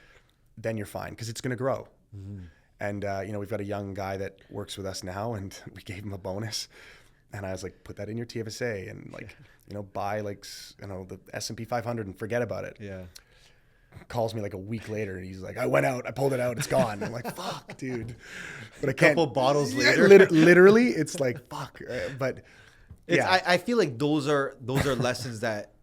then you're fine, because it's going to grow. Mm-hmm. And, we've got a young guy that works with us now, and we gave him a bonus. And I was like, put that in your TFSA and like, buy like, the S&P 500 and forget about it. Yeah. Calls me like a week later and he's like, I went out, I pulled it out, it's gone. I'm like, fuck, dude. But I can't. Couple bottles later. Literally, it's like, fuck. But yeah. I feel like those are lessons that,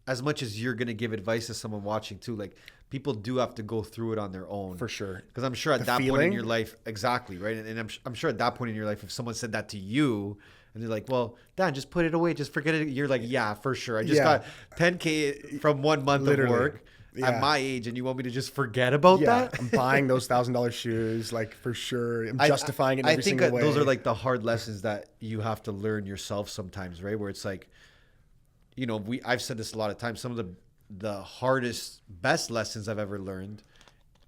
as much as you're going to give advice to someone watching too, like, people do have to go through it on their own. For sure. Because I'm sure at that point in your life, exactly, right? And I'm sure at that point in your life, if someone said that to you and they're like, well, Dan, just put it away, just forget it. You're like, yeah, for sure. I just got 10K from 1 month of work at my age, and you want me to just forget about that? I'm buying those $1,000 shoes, like, for sure. I'm justifying it in every single way. I think those are like the hard lessons that you have to learn yourself sometimes, right? Where it's like, I've said this a lot of times. Some of the hardest, best lessons I've ever learned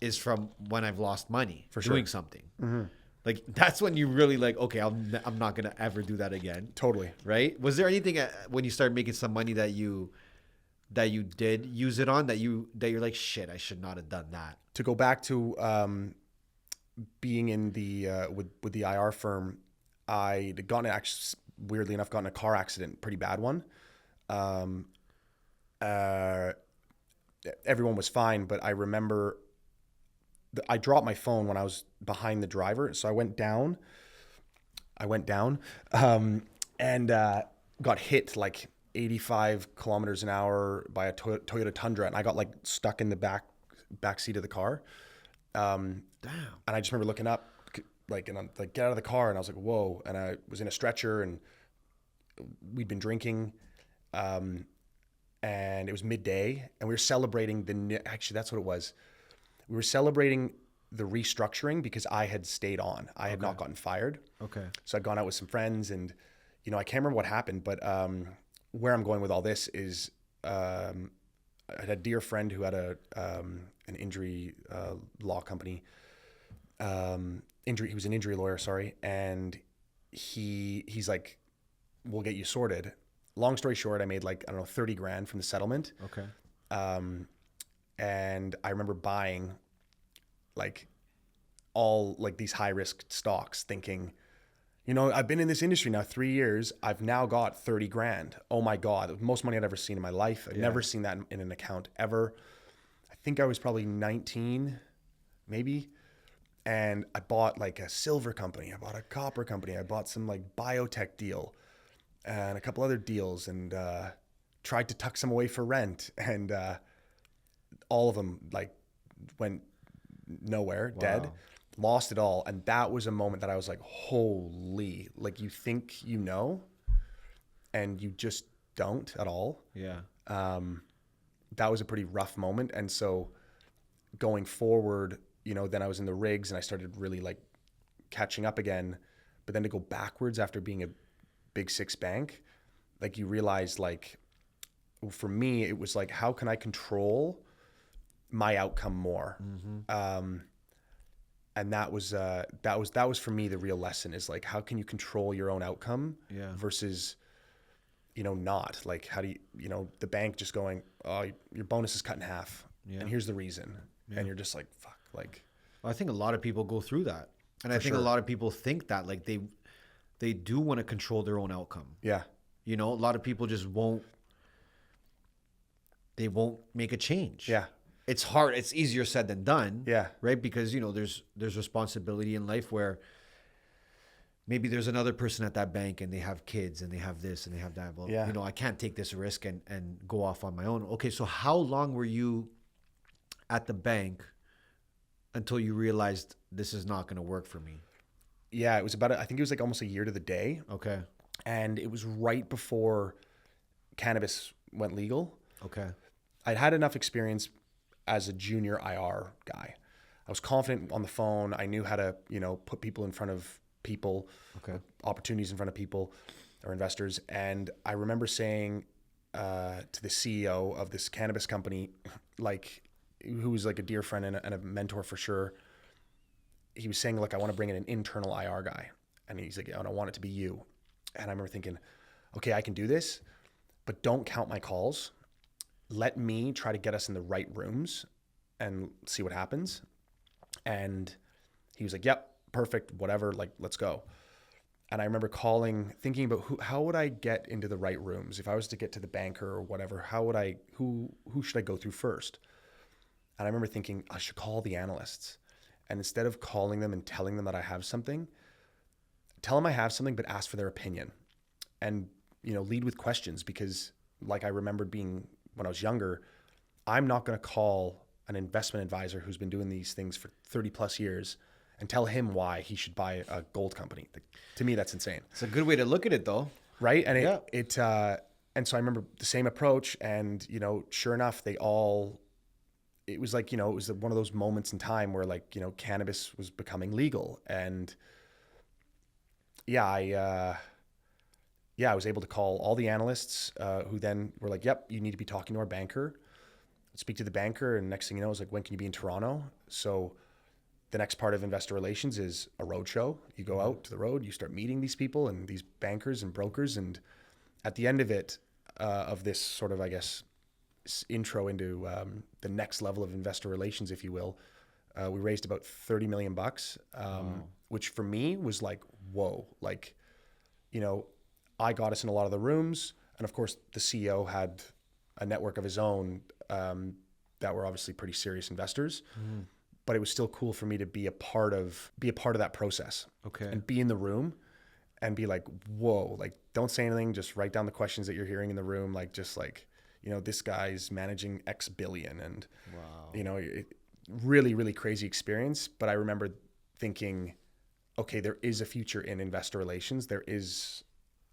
is from when I've lost money for doing something. Mm-hmm. Like, that's when you really like, okay, I'm not going to ever do that again. Totally. Right? Was there anything when you started making some money that you did use it on that you're like, shit, I should not have done that? To go back to being in the with the IR firm, I'd weirdly enough gotten a car accident, pretty bad one. Everyone was fine, but I remember I dropped my phone when I was behind the driver. So I went down, and got hit like 85 kilometers an hour by a Toyota Tundra. And I got like stuck in the back seat of the car. Damn. And I just remember looking up, like, and I'm like, get out of the car. And I was like, whoa. And I was in a stretcher, and we'd been drinking. And and it was midday, and we were celebrating actually, that's what it was. We were celebrating the restructuring because I had stayed on. I had not gotten fired. Okay. So I'd gone out with some friends, and, you know, I can't remember what happened, but where I'm going with all this is I had a dear friend who had an injury law company. He was an injury lawyer, sorry. And he's like, we'll get you sorted. Long story short, I made like, I don't know, 30 grand from the settlement. Okay. And I remember buying like all like these high risk stocks, thinking, you know, I've been in this industry now 3 years. I've now got 30 grand. Oh my God. The most money I'd ever seen in my life. I've never seen that in an account ever. I think I was probably 19, maybe. And I bought like a silver company. I bought a copper company. I bought some like biotech deal and a couple other deals, and tried to tuck some away for rent. And all of them like went nowhere, dead, lost it all. And that was a moment that I was like, holy, like you think you know, and you just don't at all. Yeah. That was a pretty rough moment. And so going forward, you know, then I was in the rigs and I started really like catching up again. But then to go backwards after being a big six bank, like you realize, like, for me, it was like, how can I control my outcome more? And that was for me the real lesson, is like, how can you control your own outcome versus, you know, not like, how do you know, the bank just going, oh, your bonus is cut in half, and here's the reason, and you're just like, fuck, like. Well, I think a lot of people go through that, and I think a lot of people think that like they do want to control their own outcome. Yeah, you know, a lot of people just won't make a change. Yeah. It's hard. It's easier said than done. Yeah. Right. Because, you know, there's responsibility in life where maybe there's another person at that bank and they have kids and they have this and they have that. Well, you know, I can't take this risk and go off on my own. Okay. So how long were you at the bank until you realized this is not going to work for me? Yeah. It was I think it was like almost a year to the day. Okay. And it was right before cannabis went legal. Okay. I'd had enough experience as a junior IR guy. I was confident on the phone. I knew how to, you know, put people in front of people, opportunities in front of people or investors. And I remember saying to the CEO of this cannabis company, like, who was like a dear friend and a mentor for sure. He was saying, like, I want to bring in an internal IR guy. And he's like, and I want it to be you. And I remember thinking, okay, I can do this, but don't count my calls. Let me try to get us in the right rooms and see what happens. And he was like, yep, perfect, whatever, like, let's go. And I remember thinking about how would I get into the right rooms? If I was to get to the banker or whatever, who should I go through first? And I remember thinking, I should call the analysts. And instead of calling them and telling them that I have something, tell them I have something, but ask for their opinion. And, you know, lead with questions, because like I remembered being, when I was younger, I'm not going to call an investment advisor who's been doing these things for 30 plus years and tell him why he should buy a gold company. To me, that's insane. It's a good way to look at it, though. Right. And and so I remember the same approach, and, you know, sure enough, it was like, you know, it was one of those moments in time where, like, you know, cannabis was becoming legal. And I was able to call all the analysts who then were like, yep, you need to be talking to our banker. Speak to the banker, and next thing you know, I was like, when can you be in Toronto? So the next part of investor relations is a road show. You go out to the road, you start meeting these people and these bankers and brokers. And at the end of it, of this sort of, I guess, intro into the next level of investor relations, if you will, we raised about 30 million bucks, which for me was like, whoa, like, you know, I got us in a lot of the rooms. And of course, the CEO had a network of his own that were obviously pretty serious investors. But it was still cool for me to be a part of that process. Okay. And be in the room and be like, whoa, like, don't say anything. Just write down the questions that you're hearing in the room. Like, just like, you know, this guy's managing X billion, and, you know, really, really crazy experience. But I remember thinking, okay, there is a future in investor relations. There is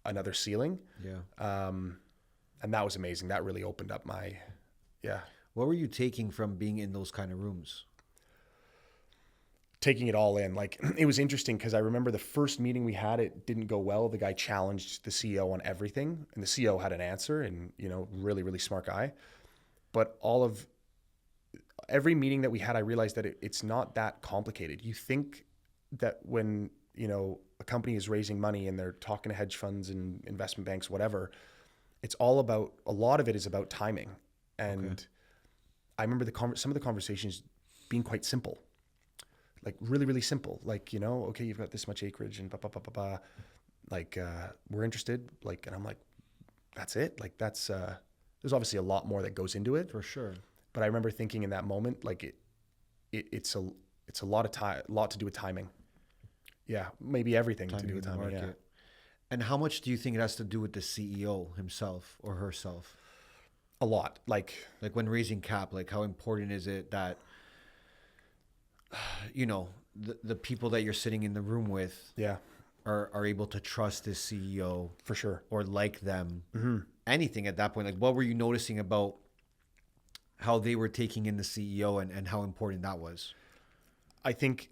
another ceiling. Yeah. And that was amazing. That really opened up my, yeah. What were you taking from being in those kind of rooms? Taking it all in. Like, it was interesting because I remember the first meeting we had, it didn't go well. The guy challenged the CEO on everything, and the CEO had an answer, and, you know, really, really smart guy. But every meeting that we had, I realized that it's not that complicated. You think that when, you know, a company is raising money and they're talking to hedge funds and investment banks, whatever, it's all about, a lot of it is about timing. And okay. I remember some of the conversations being quite simple, like really, really simple. Like, you know, okay, you've got this much acreage and blah, blah, blah, blah, blah. Like, we're interested. Like, and I'm like, that's it. Like, that's, there's obviously a lot more that goes into it. For sure. But I remember thinking in that moment, like it's a lot to do with timing. Yeah. Maybe everything to do with timing. Yeah. And how much do you think it has to do with the CEO himself or herself? A lot. Like when raising cap, like how important is it that, you know, the people that you're sitting in the room with yeah, are able to trust this CEO for sure, or like them, mm-hmm. anything at that point? Like, what were you noticing about how they were taking in the CEO and how important that was? I think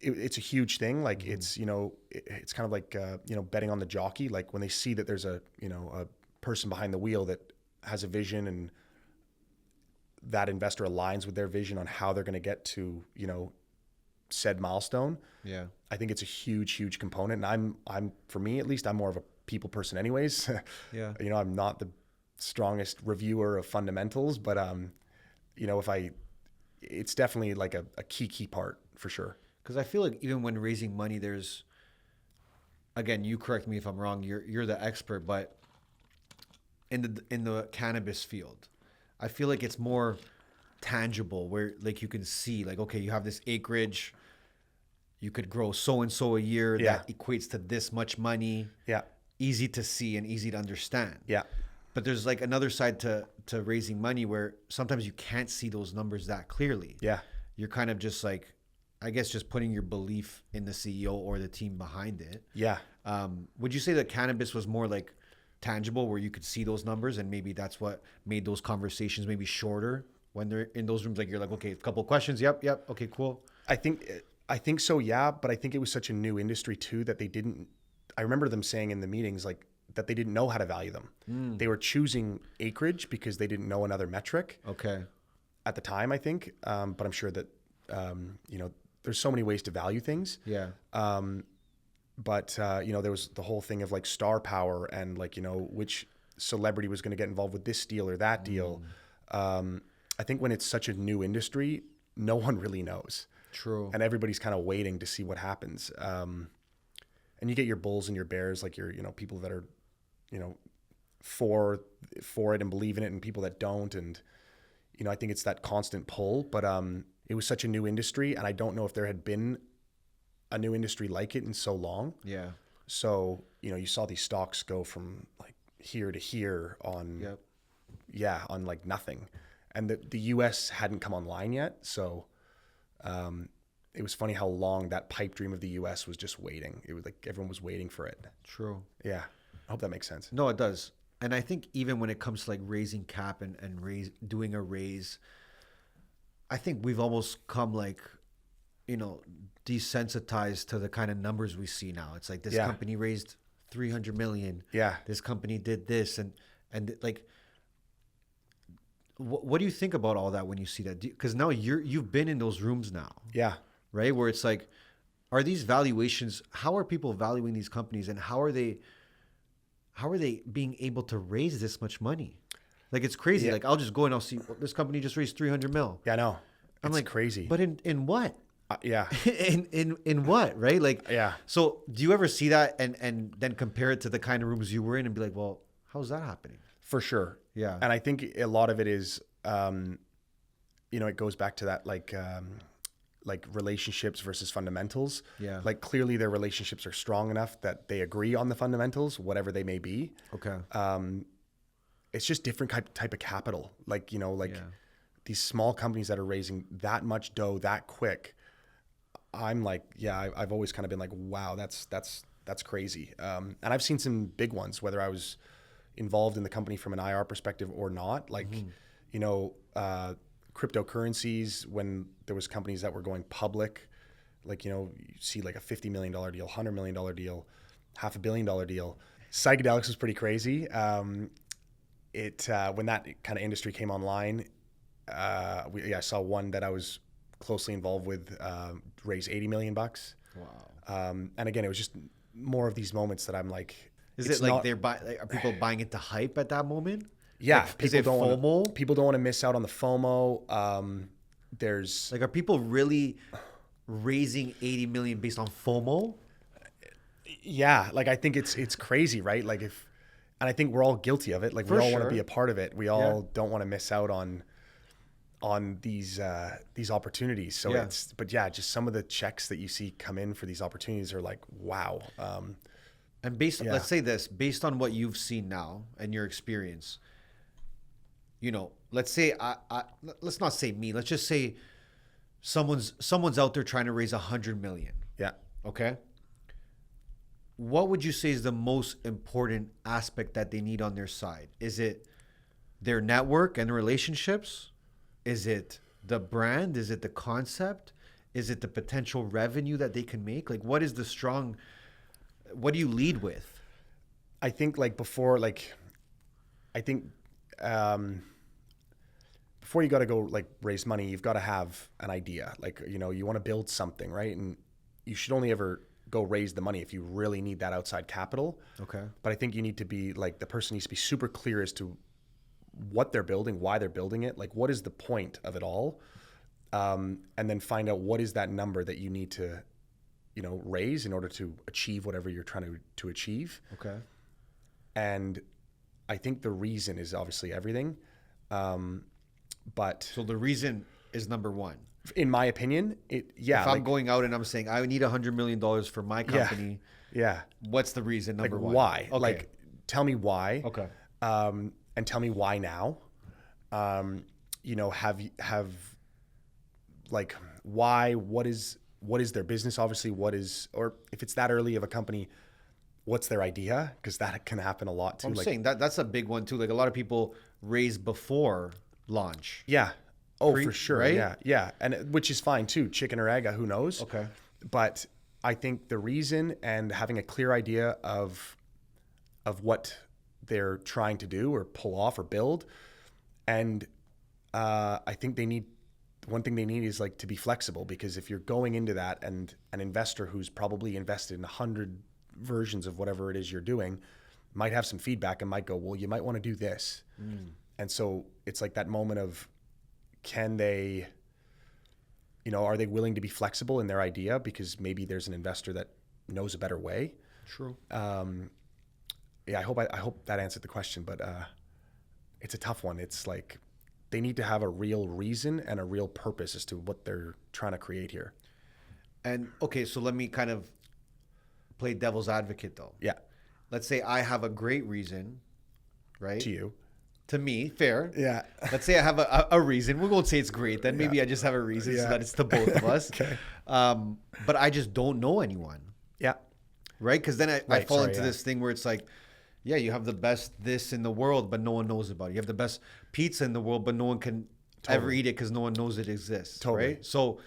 it's a huge thing. Like mm-hmm. it's, you know, it's kind of like, you know, betting on the jockey. Like when they see that there's a person behind the wheel that has a vision and that investor aligns with their vision on how they're going to get to, you know, said milestone. Yeah. I think it's a huge, huge component. And I'm, for me, at least, I'm more of a people person anyways. Yeah. You know, I'm not the strongest reviewer of fundamentals, but, you know, it's definitely like a key part for sure. Cause I feel like even when raising money, there's, again, you correct me if I'm wrong, you're the expert, but in the cannabis field, I feel like it's more tangible where like you can see like, okay, you have this acreage, you could grow so-and-so a year. Yeah. That equates to this much money. Yeah. Easy to see and easy to understand. Yeah. But there's like another side to raising money where sometimes you can't see those numbers that clearly. Yeah. You're kind of just like, I guess, just putting your belief in the CEO or the team behind it. Yeah. Would you say that cannabis was more like tangible where you could see those numbers and maybe that's what made those conversations maybe shorter when they're in those rooms? Like you're like, okay, a couple of questions. Yep. Okay, cool. I think so. Yeah. But I think it was such a new industry too, that I remember them saying in the meetings, like that they didn't know how to value them. They were choosing acreage because they didn't know another metric. Okay. At the time, I think. But I'm sure that, you know, there's so many ways to value things. Yeah. But, you know, there was the whole thing of like star power and like, you know, which celebrity was going to get involved with this deal or that deal. I think when it's such a new industry, no one really knows. True. And everybody's kind of waiting to see what happens. And you get your bulls and your bears, like your, you know, people that are, you know, for it and believe in it and people that don't. And, you know, I think it's that constant pull, but it was such a new industry. And I don't know if there had been a new industry like it in so long. Yeah. So, you know, you saw these stocks go from like here to here on, yep. Yeah, on like nothing. And the US hadn't come online yet. So it was funny how long that pipe dream of the US was just waiting. It was like everyone was waiting for it. True. Yeah. I hope that makes sense. No, it does. And I think even when it comes to like raising cap and doing a raise, I think we've almost come like, you know, desensitized to the kind of numbers we see now. It's like this company raised 300 million. Yeah. This company did this. And like, what do you think about all that when you see that? Because now you've been in those rooms now. Yeah. Right? Where it's like, are these valuations, how are people valuing these companies and how are they being able to raise this much money? Like, it's crazy. Yeah. Like, I'll just go and I'll see this company just raised 300 mil. Yeah, I know. I'm it's like, crazy. But in what? Yeah. in what? Right? Like, yeah. So do you ever see that and then compare it to the kind of rooms you were in and be like, well, how's that happening? For sure. Yeah. And I think a lot of it is, you know, it goes back to that, like relationships versus fundamentals. Yeah. Like clearly their relationships are strong enough that they agree on the fundamentals, whatever they may be. Okay. It's just different type of capital. Like, you know, like these small companies that are raising that much dough that quick. I'm like, yeah, I've always kind of been like, wow, that's crazy. And I've seen some big ones, whether I was, involved in the company from an IR perspective or not. Like, you know, cryptocurrencies, when there was companies that were going public, like, you know, you see like a $50 million deal, $100 million deal, $500 million deal. Psychedelics was pretty crazy. When that kind of industry came online, I saw one that I was closely involved with raise $80 million. Wow. And again, it was just more of these moments that I'm like, Is it like are people buying into hype at that moment? yeah, Like, is it FOMO? People don't want to miss out on the FOMO. There's Like, are people really raising 80 million based on FOMO? yeah, like I think it's crazy, right? Like and I think we're all guilty of it. Like we For all want to sure. be a part of it. We all don't want to miss out on these opportunities. So Yeah. but yeah, just some of the checks that you see come in for these opportunities are like, wow. And let's say this, based on what you've seen now and your experience, you know, let's say let's not say me, let's just say someone's out there trying to raise 100 million. Yeah. Okay. What would you say is the most important aspect that they need on their side? Is it their network and relationships? Is it the brand? Is it the concept? Is it the potential revenue that they can make? Like, what do you lead with? I think before you got to go like raise money, you've got to have an idea. Like, you know, you want to build something, right? And you should only ever go raise the money if you really need that outside capital. Okay. But I think you need to be like, the person needs to be super clear as to what they're building, why they're building it. Like, what is the point of it all? And then find out what is that number that you need to, you know, raise in order to achieve whatever you're trying to achieve. Okay. And I think the reason is obviously everything. But So the reason is number one. in my opinion, if I'm going out and I'm saying I need $100 million for my company, yeah. what's the reason? Number one. Why? Okay. Like, tell me why. Okay. And tell me why now. You know, have like why? What is their business? Obviously, or if it's that early of a company, what's their idea? Because that can happen a lot too. I'm saying that's a big one too. Like, a lot of people raise before launch. Yeah. Oh, for sure. Right? Yeah. Yeah. And which is fine too. Chicken or egg, who knows? Okay. But I think the reason and having a clear idea of what they're trying to do or pull off or build. And I think one thing they need is like to be flexible, because if you're going into that and an investor who's probably invested in 100 versions of whatever it is you're doing might have some feedback and might go, well, you might want to do this. And so it's like that moment of, can they, you know, are they willing to be flexible in their idea because maybe there's an investor that knows a better way? True. Yeah, I hope that answered the question, but it's a tough one. It's like they need to have a real reason and a real purpose as to what they're trying to create here. And okay, so let me kind of play devil's advocate though. Yeah. Let's say I have a great reason, right? To you. To me, fair. Yeah. Let's say I have a reason. We won't say it's great. Then maybe I just have a reason so that it's to both of us. Okay. But I just don't know anyone. Yeah. Right? Because then I fall into yeah. this thing where it's like, yeah, you have the best this in the world, but no one knows about it. You have the best pizza in the world, but no one can ever eat it because no one knows it exists. Totally. Right? So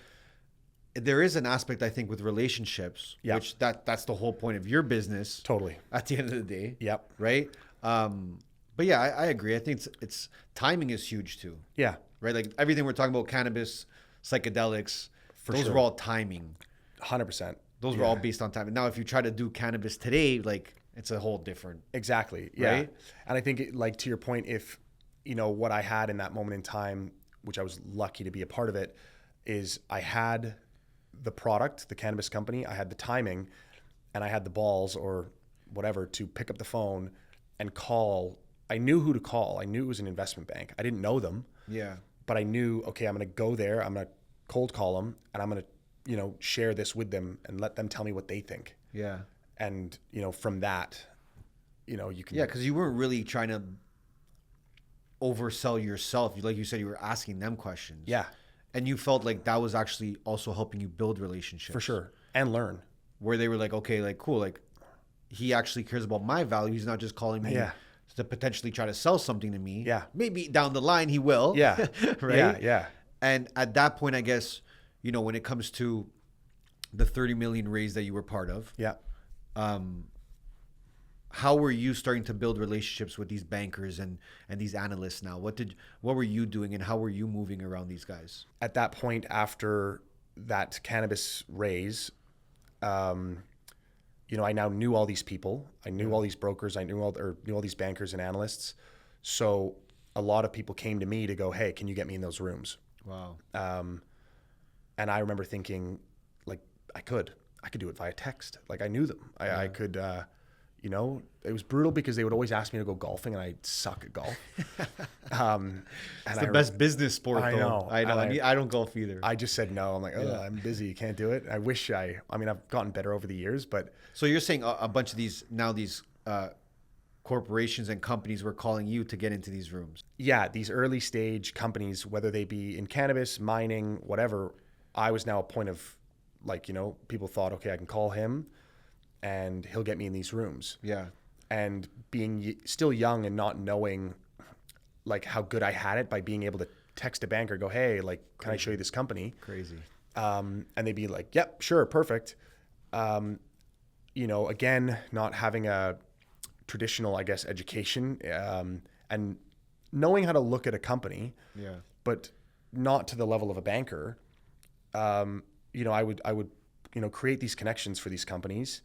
there is an aspect, I think, with relationships, which that's the whole point of your business. Totally. At the end of the day. Yep. Right? But yeah, I agree. I think it's timing is huge too. Yeah. Right? Like everything we're talking about, cannabis, psychedelics, those sure. were all timing. 100%. Those were all based on timing. Now, if you try to do cannabis today, like it's a whole different. Exactly. Yeah. Right? And I think like to your point, if, you know, what I had in that moment in time, which I was lucky to be a part of it, is I had the product, the cannabis company, I had the timing, and I had the balls or whatever to pick up the phone and call. I knew who to call. I knew it was an investment bank. I didn't know them. Yeah. But I knew, okay, I'm going to go there. I'm going to cold call them, and I'm going to, you know, share this with them and let them tell me what they think. Yeah. And, you know, from that, you know, you can. Yeah, because you weren't really trying to oversell yourself. Like you said, you were asking them questions. Yeah. And you felt like that was actually also helping you build relationships. For sure. And learn. Where they were like, okay, like, cool. Like, he actually cares about my value. He's not just calling me to potentially try to sell something to me. Yeah. Maybe down the line he will. Yeah. Right. Yeah. And at that point, I guess, when it comes to the 30 million raise that you were part of, Yeah. how were you starting to build relationships with these bankers and these analysts now? What were you doing, and how were you moving around these guys? At that point, after that cannabis raise, I now knew all these people. I knew all these brokers. I knew all these bankers and analysts. So a lot of people came to me to go, "Hey, can you get me in those rooms?" Wow. And I remember thinking, like, I could do it via text. Like, I knew them. I could. It was brutal because they would always ask me to go golfing, and I suck at golf. It's the best business sport, though. I know. I don't golf either. I just said no. I'm like, I'm busy. Can't do it. I wish I've gotten better over the years, but. So you're saying a bunch of these corporations and companies were calling you to get into these rooms? Yeah, these early stage companies, whether they be in cannabis, mining, whatever, I was now a point of, like, people thought, okay, I can call him and he'll get me in these rooms. Yeah. And being still young and not knowing, like, how good I had it by being able to text a banker, go, hey, like, can I show you this company? Crazy. And they'd be like, yep, sure, perfect. Again, not having a traditional, I guess, education, and knowing how to look at a company, but not to the level of a banker. I would create these connections for these companies.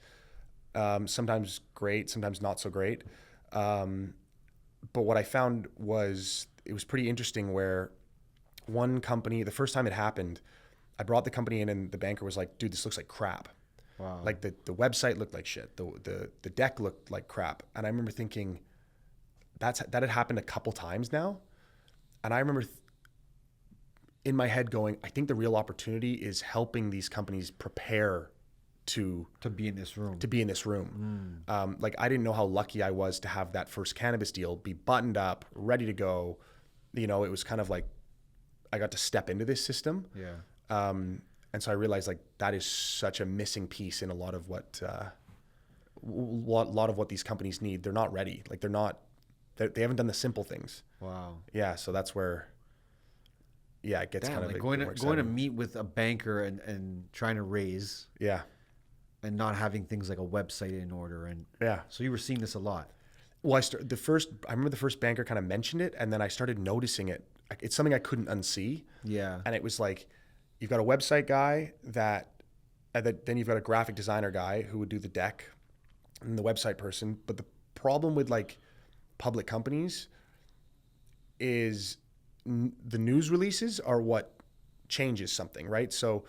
Sometimes great, sometimes not so great. But what I found was, it was pretty interesting where one company, the first time it happened, I brought the company in and the banker was like, dude, this looks like crap. Wow. Like the website looked like shit. The deck looked like crap. And I remember thinking that had happened a couple times now. And I remember in my head going, I think the real opportunity is helping these companies prepare to be in this room. Like, I didn't know how lucky I was to have that first cannabis deal be buttoned up, ready to go. It was kind of like I got to step into this system. Yeah. And so I realized, like, that is such a missing piece in a lot of what these companies need. They're not ready. Like, they haven't done the simple things. Wow. Yeah. So that's where, it gets kind of like more going to meet with a banker and trying to raise. Yeah. And not having things like a website in order. And so you were seeing this a lot. Well, I remember the first banker kind of mentioned it, and then I started noticing it. It's something I couldn't unsee. Yeah. And it was like, you've got a website guy then you've got a graphic designer guy who would do the deck, and the website person. But the problem with, like, public companies is the news releases are what changes something, right? So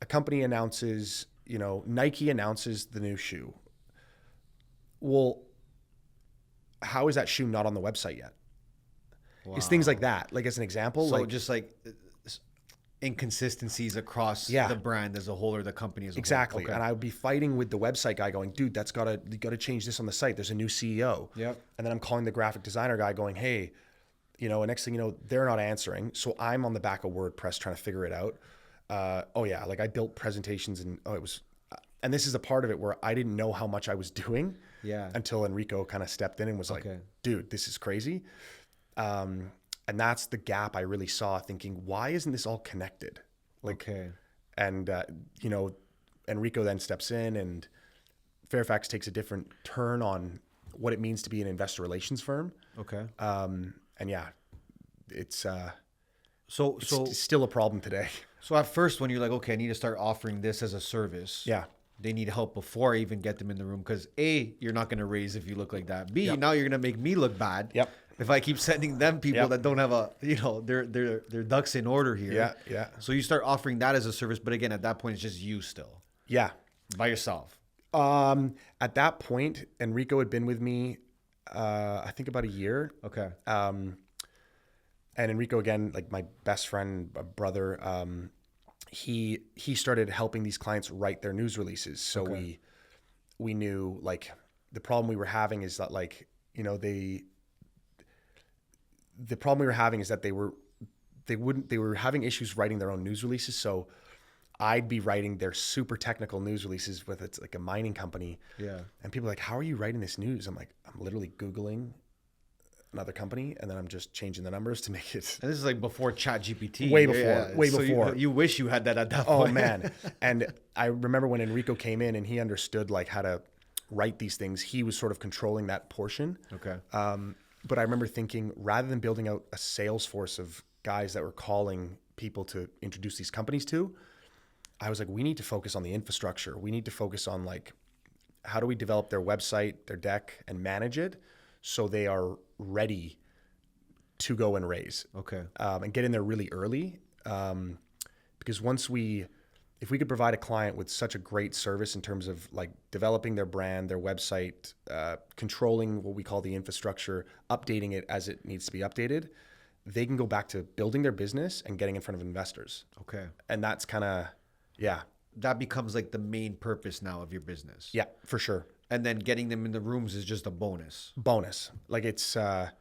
a company announces, Nike announces the new shoe. Well, how is that shoe not on the website yet? Wow. It's things like that. Like, as an example, so just like inconsistencies across the brand as a whole, or the company as a whole. Exactly. Okay. And I would be fighting with the website guy going, dude, you gotta change this on the site. There's a new CEO. Yep. And then I'm calling the graphic designer guy going, hey, and next thing you know, they're not answering. So I'm on the back of WordPress trying to figure it out. Like, I built presentations and this is a part of it where I didn't know how much I was doing until Enrico kind of stepped in and was like, dude, this is crazy. And that's the gap I really saw, thinking, why isn't this all connected? And, Enrico then steps in, and Fairfax takes a different turn on what it means to be an investor relations firm. Okay. It's still a problem today. So at first, when you're like, okay, I need to start offering this as a service. Yeah. They need help before I even get them in the room, because A, you're not going to raise if you look like that. B, now you're going to make me look bad. Yep. If I keep sending them people that don't have their ducks in order here. Yeah. Yeah. So you start offering that as a service, but again, at that point, it's just you still. Yeah. By yourself. At that point, Enrico had been with me, I think about a year. Okay. And Enrico, again, like my best friend, brother, he started helping these clients write their news releases. So we knew, like, the problem we were having is that, like, the problem we were having is that they were having issues writing their own news releases. So I'd be writing their super technical news releases it's like a mining company. Yeah. And people are like, how are you writing this news? I'm like, I'm literally Googling another company, and then I'm just changing the numbers to make it And this is like before ChatGPT. way before. You wish you had that at that Oh point. man. And I remember when Enrico came in and he understood like how to write these things, he was sort of controlling that portion. Okay. But I remember thinking, rather than building out a sales force of guys that were calling people to introduce these companies to, I was like, we need to focus on the infrastructure. We need to focus on like, how do we develop their website, their deck, and manage it so they are ready to go and raise. Okay. And get in there really early. Because if we could provide a client with such a great service in terms of like developing their brand, their website, controlling what we call the infrastructure, updating it as it needs to be updated, they can go back to building their business and getting in front of investors. Okay. And that's kind of, yeah. That becomes like the main purpose now of your business. Yeah, for sure. And then getting them in the rooms is just a bonus. Like it's now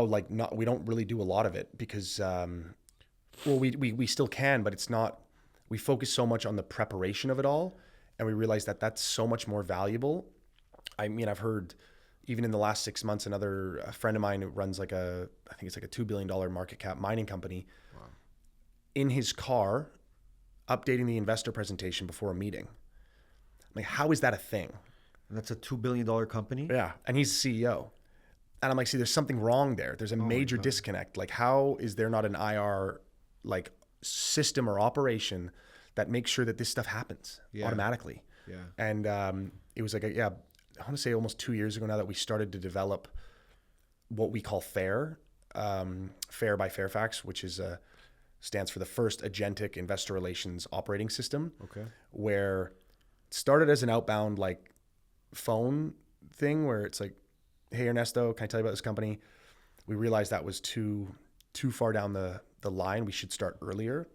like not, we don't really do a lot of it because, well, we still can, but it's not, we focus so much on the preparation of it all. And we realize that that's so much more valuable. I mean, I've heard even in the last 6 months, a friend of mine who runs I think it's like a $2 billion market cap mining company. Wow. In his car, updating the investor presentation before a meeting. I'm like, how is that a thing? And that's a $2 billion company? Yeah. And he's the CEO. And I'm like, see, there's something wrong there. There's a major disconnect. Like, how is there not an IR like system or operation that makes sure that this stuff happens automatically? Yeah. And it was like, I want to say almost 2 years ago now that we started to develop what we call FAIR, FAIR by Fairfax, which is stands for the first agentic investor relations operating system. Okay. Where it started as an outbound like phone thing where it's like, hey Ernesto, can I tell you about this company? We realized that was too far down the line. We should start earlier.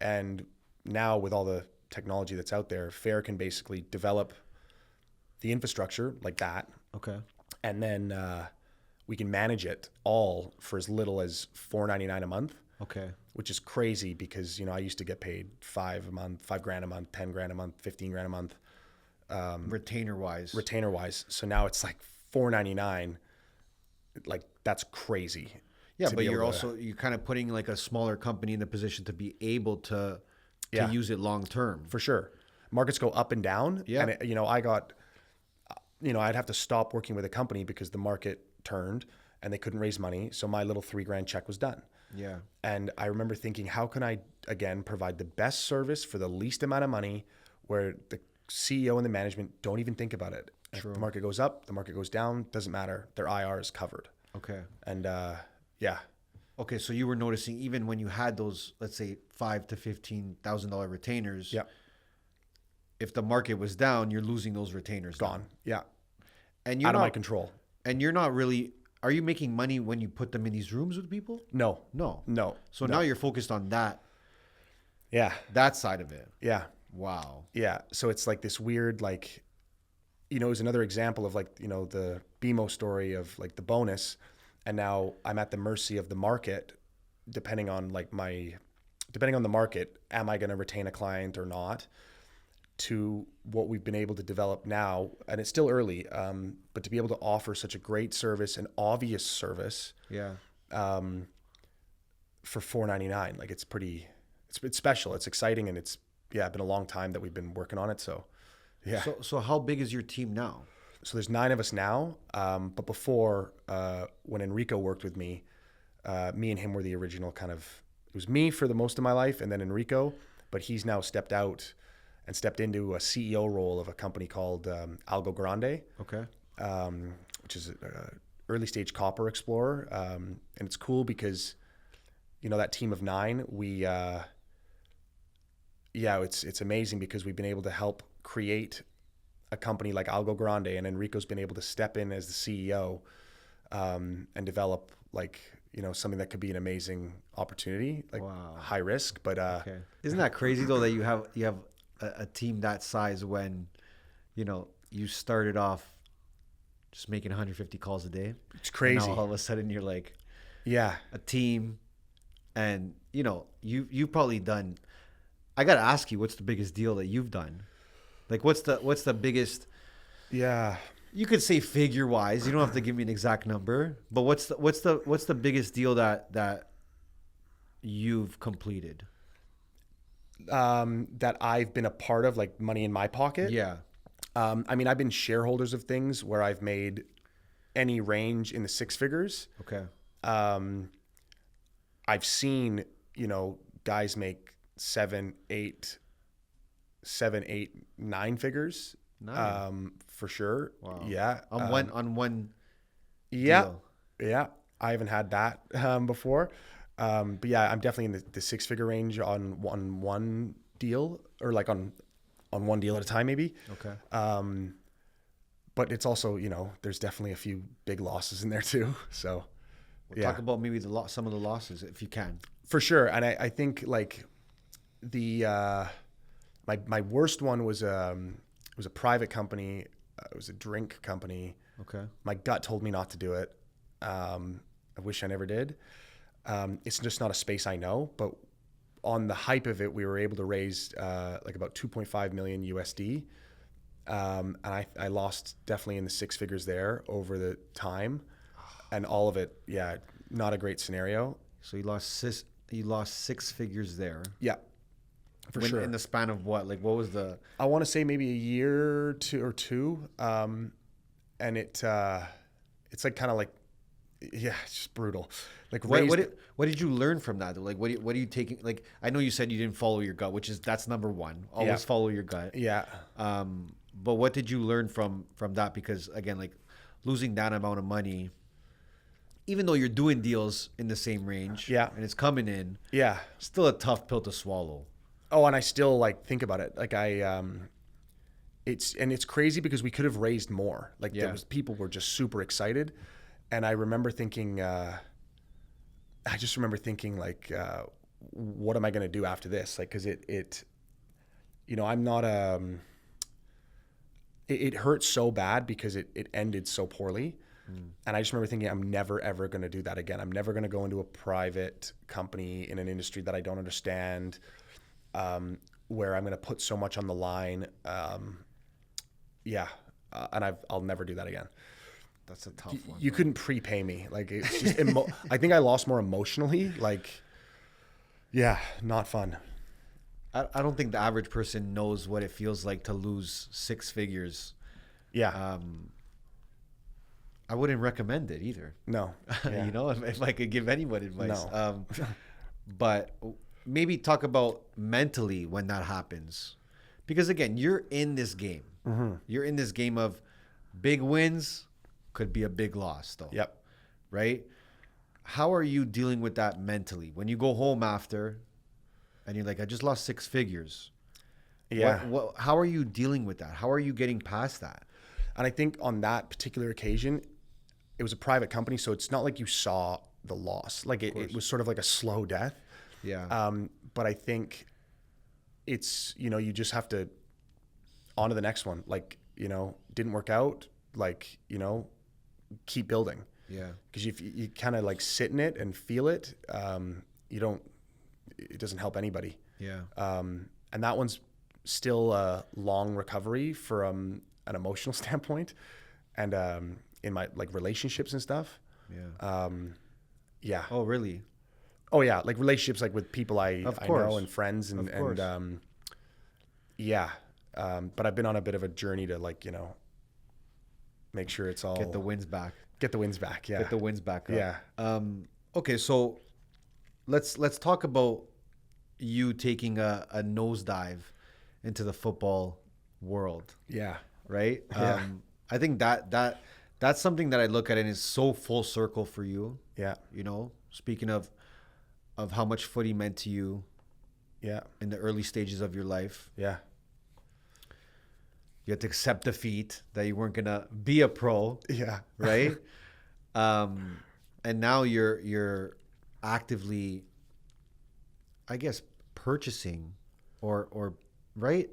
And now with all the technology that's out there, FAIR can basically develop the infrastructure like that. Okay. And then we can manage it all for as little as $4.99 a month. Okay. Which is crazy because, I used to get paid $5,000 a month, $5,000 a month, $10,000 a month, $15,000 a month. Retainer wise. So now it's like $4.99. Like that's crazy. Yeah, but you're kind of putting like a smaller company in a position to be able to use it long term. For sure. Markets go up and down. Yeah. And I'd have to stop working with a company because the market turned and they couldn't raise money. So my little $3,000 check was done. Yeah. And I remember thinking, how can I, again, provide the best service for the least amount of money where the CEO and the management don't even think about it. True. If the market goes up, the market goes down, doesn't matter. Their IR is covered. Okay. And yeah. Okay, so you were noticing even when you had those, let's say, $5,000 to $15,000 retainers. Yeah. If the market was down, you're losing those retainers. Gone. Now. Yeah. And you're out of my control. And you're not really. Are you making money when you put them in these rooms with people? No. So now you're focused on that. Yeah. That side of it. Yeah. Wow. Yeah. So it's like this weird, like, it was another example of like, the BMO story of like the bonus. And now I'm at the mercy of the market, depending on the market, am I going to retain a client or not? To what we've been able to develop now, and it's still early, but to be able to offer such a great service, an obvious service, for $4.99, like it's special, it's exciting, and it's been a long time that we've been working on it. So, yeah. So how big is your team now? So there's 9 of us now, but before when Enrico worked with me, me and him were the original kind of. It was me for the most of my life, and then Enrico, but he's now stepped out and stepped into a CEO role of a company called Algo Grande. Okay. Which is an early stage copper explorer. And it's cool because, that team of 9, we, it's amazing because we've been able to help create a company like Algo Grande, and Enrico's been able to step in as the CEO and develop something that could be an amazing opportunity, high risk, but okay. Isn't that crazy though that you have a team that size when, you started off just making 150 calls a day? It's crazy. And now all of a sudden you're like, a team, and you've probably done. I got to ask you, what's the biggest deal that you've done? Like, what's the biggest? Yeah. You could say figure wise. You don't have to give me an exact number, but what's the biggest deal that you've completed? That I've been a part of, like money in my pocket. Yeah. I mean, I've been shareholders of things where I've made any range in the six figures. Okay. I've seen, guys make 7, 8, 9 figures. Nice. For sure. Wow. Yeah. On one Yeah. deal. Yeah. I haven't had that before. But yeah, I'm definitely in the six figure range on one deal, or like on one deal at a time, maybe. Okay. But it's also, there's definitely a few big losses in there too. So We'll talk about maybe some of the losses if you can. for sure. And I think like my worst one was a private company. It was a drink company. Okay. My gut told me not to do it. I wish I never did. It's just not a space I know, but on the hype of it, we were able to raise like about 2.5 million USD. And I lost definitely in the six figures there over the time, and all of it. Yeah. Not a great scenario. So you lost six figures there. Yeah, for sure. In the span of what? Like, what was the? I want to say maybe a year or two. And it's like kind of like, yeah, it's just brutal. Like What did you learn from that? Like, what are you taking? Like, I know you said you didn't follow your gut, that's number one. Always follow your gut. Yeah. But what did you learn from that? Because again, like losing that amount of money, even though you're doing deals in the same range, and it's coming in, still a tough pill to swallow. Oh, and I still like think about it. Like it's crazy because we could have raised more. Like people were just super excited. And I remember thinking, like, what am I going to do after this? Like, cause I'm not, it hurt so bad because it ended so poorly. And I just remember thinking, I'm never, ever going to do that again. I'm never going to go into a private company in an industry that I don't understand, where I'm going to put so much on the line. And I'll never do that again. That's a tough one. You couldn't prepay me. Like, it's just, I think I lost more emotionally. Like, yeah, not fun. I don't think the average person knows what it feels like to lose six figures. Yeah. I wouldn't recommend it either. No. Yeah. If I could give anyone advice. No. But maybe talk about mentally when that happens. Because again, you're in this game. Mm-hmm. You're in this game of big wins, could be a big loss though. Yep. Right? How are you dealing with that mentally? When you go home after and you're like, I just lost six figures. Yeah. How are you dealing with that? How are you getting past that? And I think on that particular occasion, it was a private company, so it's not like you saw the loss. Like it was sort of like a slow death. Yeah. But I think it's, you just have to on to the next one. Like, didn't work out. Like, keep building. Yeah. Because if you kind of like sit in it and feel it, it doesn't help anybody. Yeah. And that one's still a long recovery from an emotional standpoint, and in my like relationships and stuff. Yeah. Yeah. Oh, really? Oh yeah, like relationships like with people I know and friends and yeah. But I've been on a bit of a journey to like, make sure it's all Get the wins back. Get the wins back. Yeah. Get the wins back up. Yeah. Okay, so let's talk about you taking a nosedive into the football world. Yeah. Right? Yeah. I think that's something that I look at and is so full circle for you. Yeah. Speaking of how much footy meant to you. Yeah. In the early stages of your life. Yeah. You had to accept defeat, that you weren't gonna be a pro. Yeah. Right? And now you're actively, I guess, purchasing or right?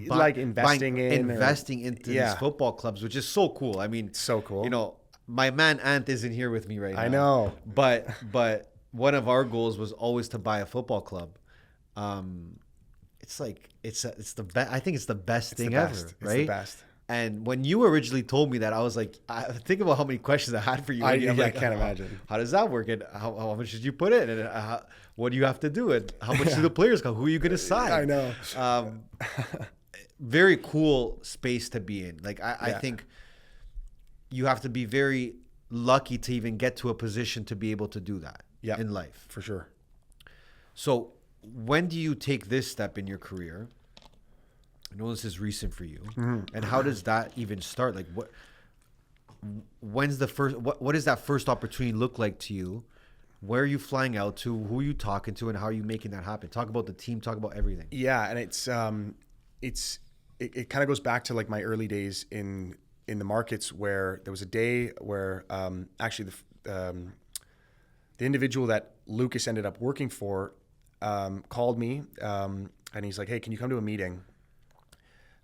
Like investing into these football clubs, which is so cool. I mean, so cool. My man Ant isn't here with me right now. I know. But one of our goals was always to buy a football club. It's like it's the best. I think it's the best thing ever, right? It's the best. And when you originally told me that, I was like, think about how many questions I had for you. I'm I like, can't imagine. How does that work? And how much did you put in? And what do you have to do? And how much do the players come? Who are you going to sign? I know. Very cool space to be in. Like, I think you have to be very lucky to even get to a position to be able to do that in life. For sure. So when do you take this step in your career? I know this is recent for you. And how does that even start? Like when's the first, what does that first opportunity look like to you? Where are you flying out to? Who are you talking to? And how are you making that happen? Talk about the team, talk about everything. Yeah. And it kind of goes back to like my early days in the markets, where there was a day where actually the individual that Lucas ended up working for called me and he's like, hey, can you come to a meeting?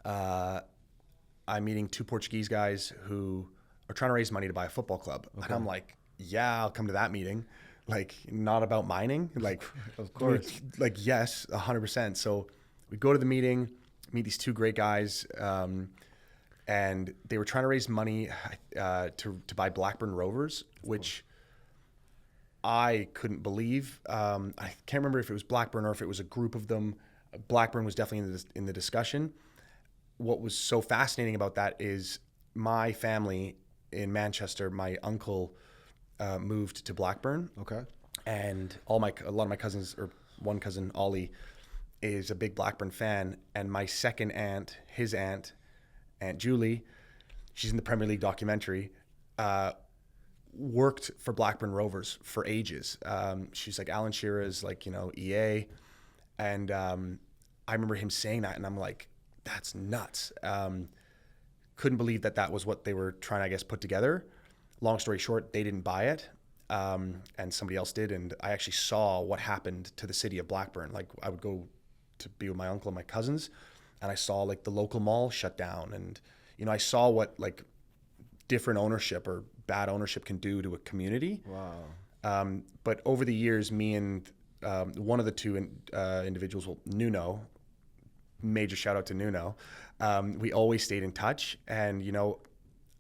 I'm meeting 2 Portuguese guys who are trying to raise money to buy a football club. Okay. And I'm like, yeah, I'll come to that meeting. Like, not about mining. Like, of course. Like, yes, 100%. So we go to the meeting, meet these 2 great guys. And they were trying to raise money to buy Blackburn Rovers, which I couldn't believe. I can't remember if it was Blackburn or if it was a group of them. Blackburn was definitely in the discussion. What was so fascinating about that is my family in Manchester, my uncle moved to Blackburn. Okay. And a lot of my cousins, or one cousin, Ollie, is a big Blackburn fan. And my second aunt, his aunt, Aunt Julie, she's in the Premier League documentary, worked for Blackburn Rovers for ages. She's like Alan Shearer's, like, EA. And I remember him saying that, and I'm like, that's nuts. Couldn't believe that was what they were trying to, I guess, put together. Long story short, they didn't buy it, and somebody else did. And I actually saw what happened to the city of Blackburn. Like, I would go to be with my uncle and my cousins, and I saw like the local mall shut down. And, I saw what like different ownership or bad ownership can do to a community. Wow. But over the years, me and one of the 2 individuals, Nuno, major shout out to Nuno. We always stayed in touch, and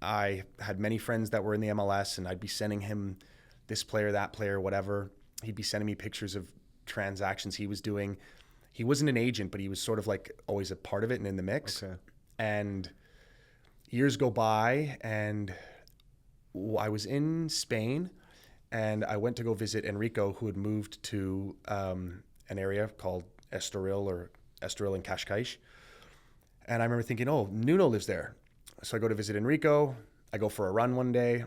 I had many friends that were in the MLS, and I'd be sending him this player, that player, whatever. He'd be sending me pictures of transactions he was doing. He wasn't an agent, but he was sort of like always a part of it and in the mix. Okay. And years go by, and I was in Spain, and I went to go visit Enrico, who had moved to an area called Estoril in Cascais. And I remember thinking, oh, Nuno lives there. So I go to visit Enrico. I go for a run one day,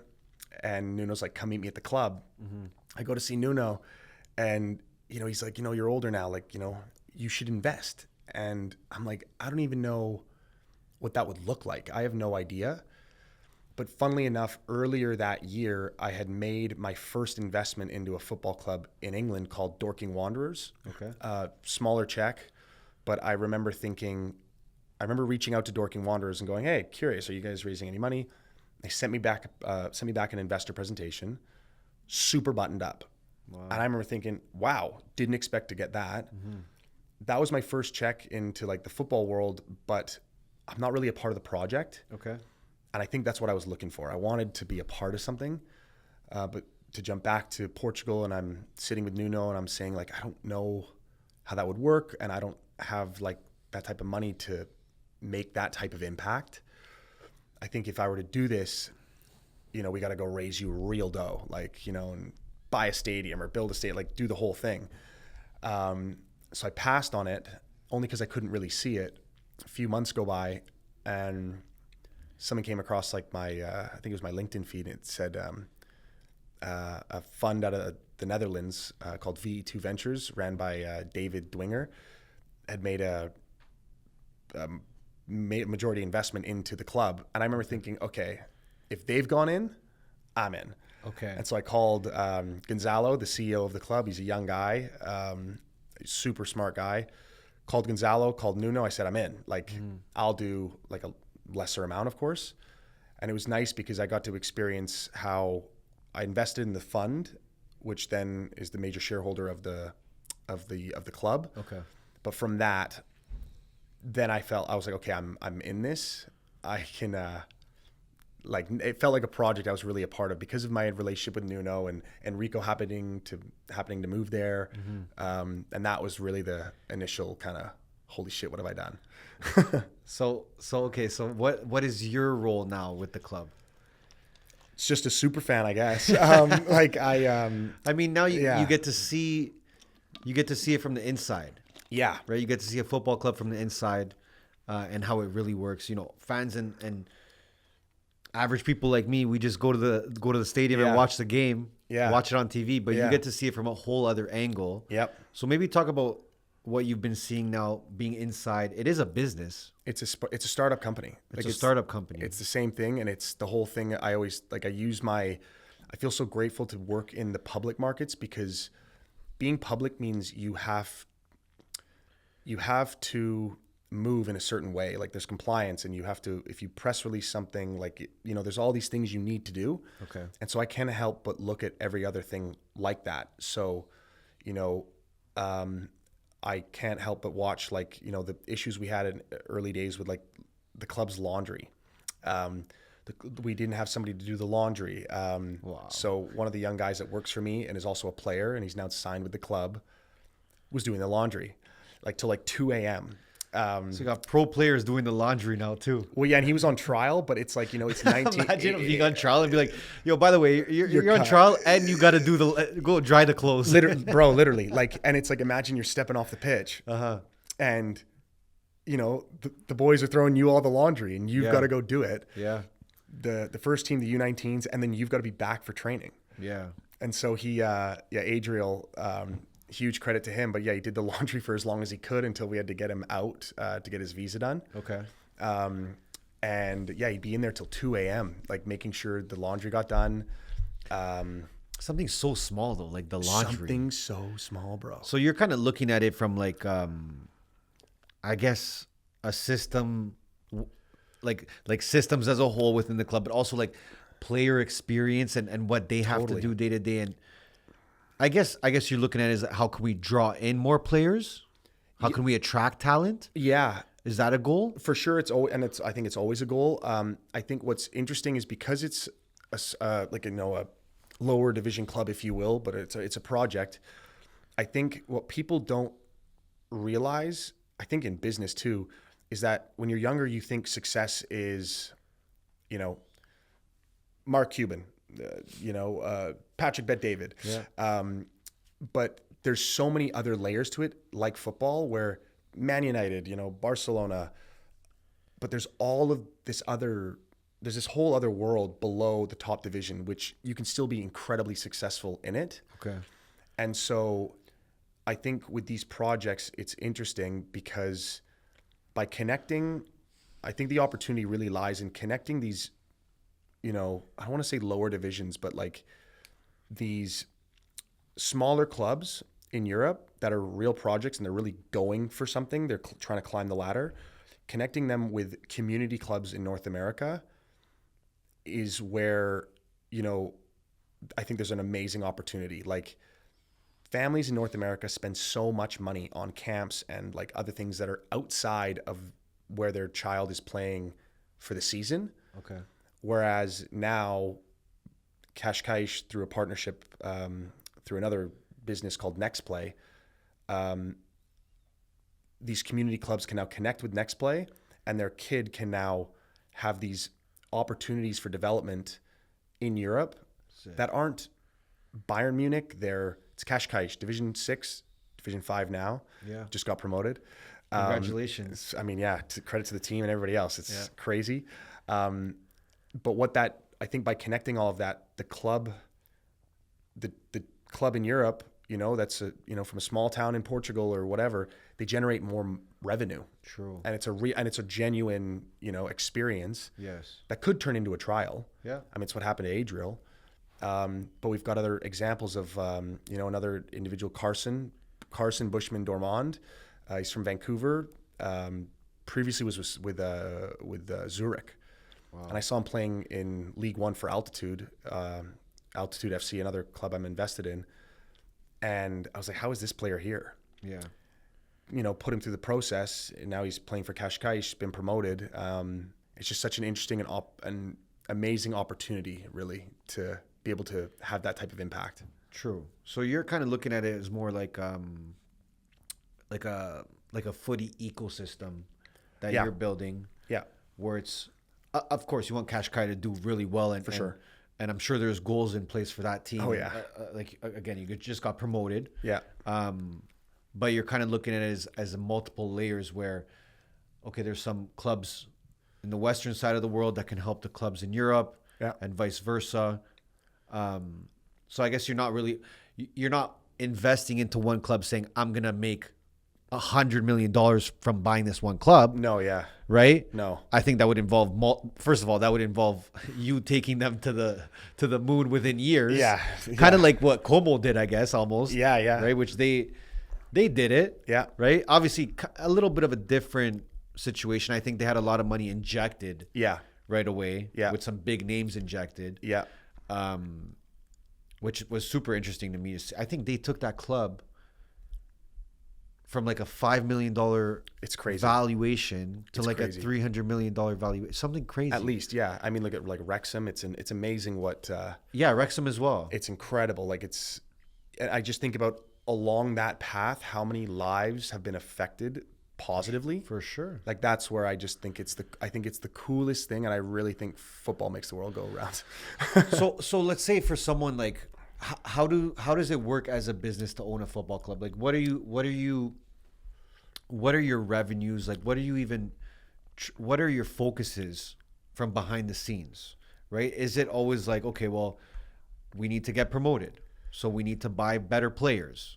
and Nuno's like, come meet me at the club. Mm-hmm. I go to see Nuno, and, he's like, you're older now. Like, you should invest. And I'm like, I don't even know what that would look like. I have no idea. But funnily enough, earlier that year, I had made my first investment into a football club in England called Dorking Wanderers. Okay. Smaller check. But I remember reaching out to Dorking Wanderers and going, hey, curious, are you guys raising any money? They sent me back an investor presentation, super buttoned up. Wow. And I remember thinking, wow, didn't expect to get that. Mm-hmm. That was my first check into like the football world, but I'm not really a part of the project. Okay. And I think that's what I was looking for. I wanted to be a part of something. But to jump back to Portugal, and I'm sitting with Nuno, and I'm saying, like, I don't know how that would work, and I don't have like that type of money to make that type of impact. I think if I were to do this, we got to go raise you real dough, like, and buy a stadium or build a stadium, like do the whole thing. So I passed on it only because I couldn't really see it. A few months go by, and someone came across like my, I think it was my LinkedIn feed. And it said a fund out of the Netherlands called VE2 Ventures, ran by David Dwinger, had made a majority investment into the club. And I remember thinking, okay, if they've gone in, I'm in. Okay. And so I called Gonzalo, the CEO of the club. He's a young guy, super smart guy. Called Gonzalo, called Nuno. I said, I'm in. Like, I'll do like a lesser amount, of course. And it was nice because I got to experience how I invested in the fund, which then is the major shareholder of the club. Okay. But from that, then I was like, okay, I'm in this. I can, like, it felt like a project I was really a part of because of my relationship with Nuno and Rico happening to move there. And that was really the initial kind of, holy shit, what have I done? So okay. So what is your role now with the club? It's just a super fan, I guess. I mean, now Yeah. you get to see it from the inside, Yeah. right? You get to see a football club from the inside, and how it really works. You know, fans and average people like me, we just go to the stadium and Yeah. watch the game, Yeah. watch it on TV. But you Yeah. get to see it from a whole other angle. Yep. So maybe talk about what you've been seeing now, being inside. It is a business. It's a startup company. It's a startup company. It's the same thing, and it's the whole thing. I always I feel so grateful to work in the public markets because being public means you have to move in a certain way. Like there's compliance, and you have to, if you press release something, like, you know, there's all these things you need to do. Okay. And so I can't help but look at every other thing like that. So, you know, I can't help but watch, like, you know, the issues we had in early days with like the club's laundry. We didn't have somebody to do the laundry. Wow. So one of the young guys that works for me and is also a player, and he's now signed with the club, was doing the laundry like till like 2 a.m. So you got pro players doing the laundry now too. Well, yeah, and he was on trial, but it's like, you know, it's 19. Imagine him being on trial and be like, "Yo, by the way, you're on cut." trial and you got to do go dry the clothes." Literally, like, and it's like, imagine you're stepping off the pitch, and you know the boys are throwing you all the laundry, and you've got to go do it. Yeah. The first team, the U19s, and then you've got to be back for training. Yeah. And so he, Adriel, huge credit to him, but yeah, he did the laundry for as long as he could until we had to get him out to get his visa done. Okay. And yeah, he'd be in there till 2 a.m., like making sure the laundry got done. Something so small though, like the laundry. Something so small, bro. So you're kind of looking at it from like, I guess a system, like systems as a whole within the club, but also like player experience and what they have to do day to day. And I guess you're looking at it as how can we draw in more players? How can we attract talent? Yeah. Is that a goal? For sure. I think it's always a goal. I think what's interesting is because it's a lower division club, if you will, but it's a project. I think what people don't realize, I think in business too, is that when you're younger, you think success is, you know, Mark Cuban, Patrick Bet-David. Yeah. But there's so many other layers to it, like football, where Man United, you know, Barcelona, but there's all of this other, there's this whole other world below the top division, which you can still be incredibly successful in it. Okay. And so I think with these projects, it's interesting because by connecting, I think the opportunity really lies in connecting these, you know, I don't want to say lower divisions, but like these smaller clubs in Europe that are real projects and they're really going for something. They're trying to climb the ladder. Connecting them with community clubs in North America is where, you know, I think there's an amazing opportunity. Like families in North America spend so much money on camps and like other things that are outside of where their child is playing for the season. Okay. Whereas now Cascais, through a partnership through another business called Next Play, these community clubs can now connect with Next Play, and their kid can now have these opportunities for development in Europe that aren't Bayern Munich. It's Cascais, Division 6, Division 5 now. Yeah. Just got promoted. Congratulations. I mean, yeah, credit to the team and everybody else. It's crazy. But what that, I think by connecting all of that, the club in Europe, you know, that's from a small town in Portugal or whatever, they generate more revenue. True. And it's a genuine, you know, experience. Yes. That could turn into a trial. Yeah. I mean, it's what happened to Adriel. But we've got other examples of, another individual, Carson Bushman Dormand. He's from Vancouver. Previously was with Zurich. Wow. And I saw him playing in League One for Altitude FC, another club I'm invested in. And I was like, how is this player here? Yeah. You know, put him through the process, and now he's playing for Cascais, been promoted. And it's just such an interesting and an amazing opportunity, really, to be able to have that type of impact. True. So you're kind of looking at it as more like a footy ecosystem that Yeah. you're building, Yeah, where it's of course you want Qashqai to do really well, and for sure. and I'm sure there's goals in place for that team. Oh, yeah. Like again, you just got promoted. Yeah. But you're kind of looking at it as multiple layers where, okay, there's some clubs in the Western side of the world that can help the clubs in Europe, Yeah. and vice versa. So I guess you're not investing into one club saying, I'm going to make $100 million from buying this one club. No, yeah. Right? No. I think that would involve, first of all, that would involve you taking them to the moon within years. Yeah. Kind of like what Como did, I guess, almost. Yeah, yeah. Right? Which they did it. Yeah. Right? Obviously, a little bit of a different situation. I think they had a lot of money injected Yeah. right away. Yeah. With some big names injected. Yeah. Which was super interesting to me to see. I think they took that club from like a $5 million It's crazy. valuation to It's like crazy. a $300 million valuation. Something crazy. At least, yeah. I mean, look at like Wrexham. It's amazing what Yeah, Wrexham as well. it's incredible. Like I just think about along that path, how many lives have been affected positively. For sure. Like that's where I just think it's the coolest thing, and I really think football makes the world go around. So let's say for someone like, how does it work as a business to own a football club? Like what are your revenues? Like what are your focuses from behind the scenes, right? Is it always like, okay, well, we need to get promoted, so we need to buy better players.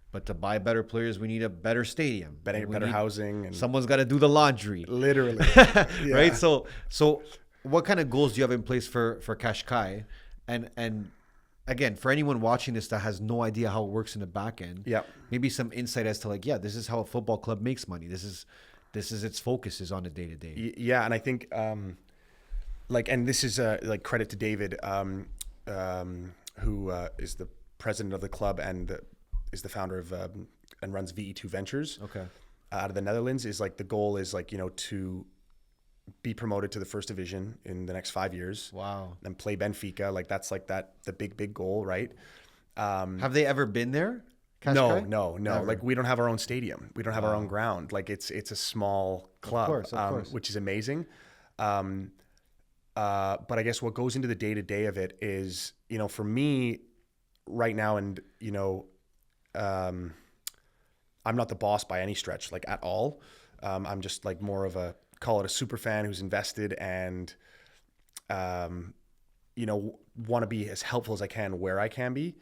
But to buy better players, we need a better stadium, better housing, and someone's got to do the laundry, literally, right? So what kind of goals do you have in place for Qashqai? And again, for anyone watching this that has no idea how it works in the back end, Yeah. maybe some insight as to like, yeah, this is how a football club makes money. This is its focus is on a day to day. Yeah, and I think and this is like credit to David, who is the president of the club and is the founder of and runs VE2 Ventures. Okay. Out of the Netherlands. Is like the goal is like, to be promoted to the first division in the next 5 years. Wow. And play Benfica. Like that's like the big goal, right? Have they ever been there? No. Never. Like we don't have our own stadium. We don't have our own ground. Like it's a small club, Of course. which is amazing. But I guess what goes into the day to day of it is, for me right now, and I'm not the boss by any stretch, like at all. I'm just like more of call it a super fan who's invested and, want to be as helpful as I can where I can be.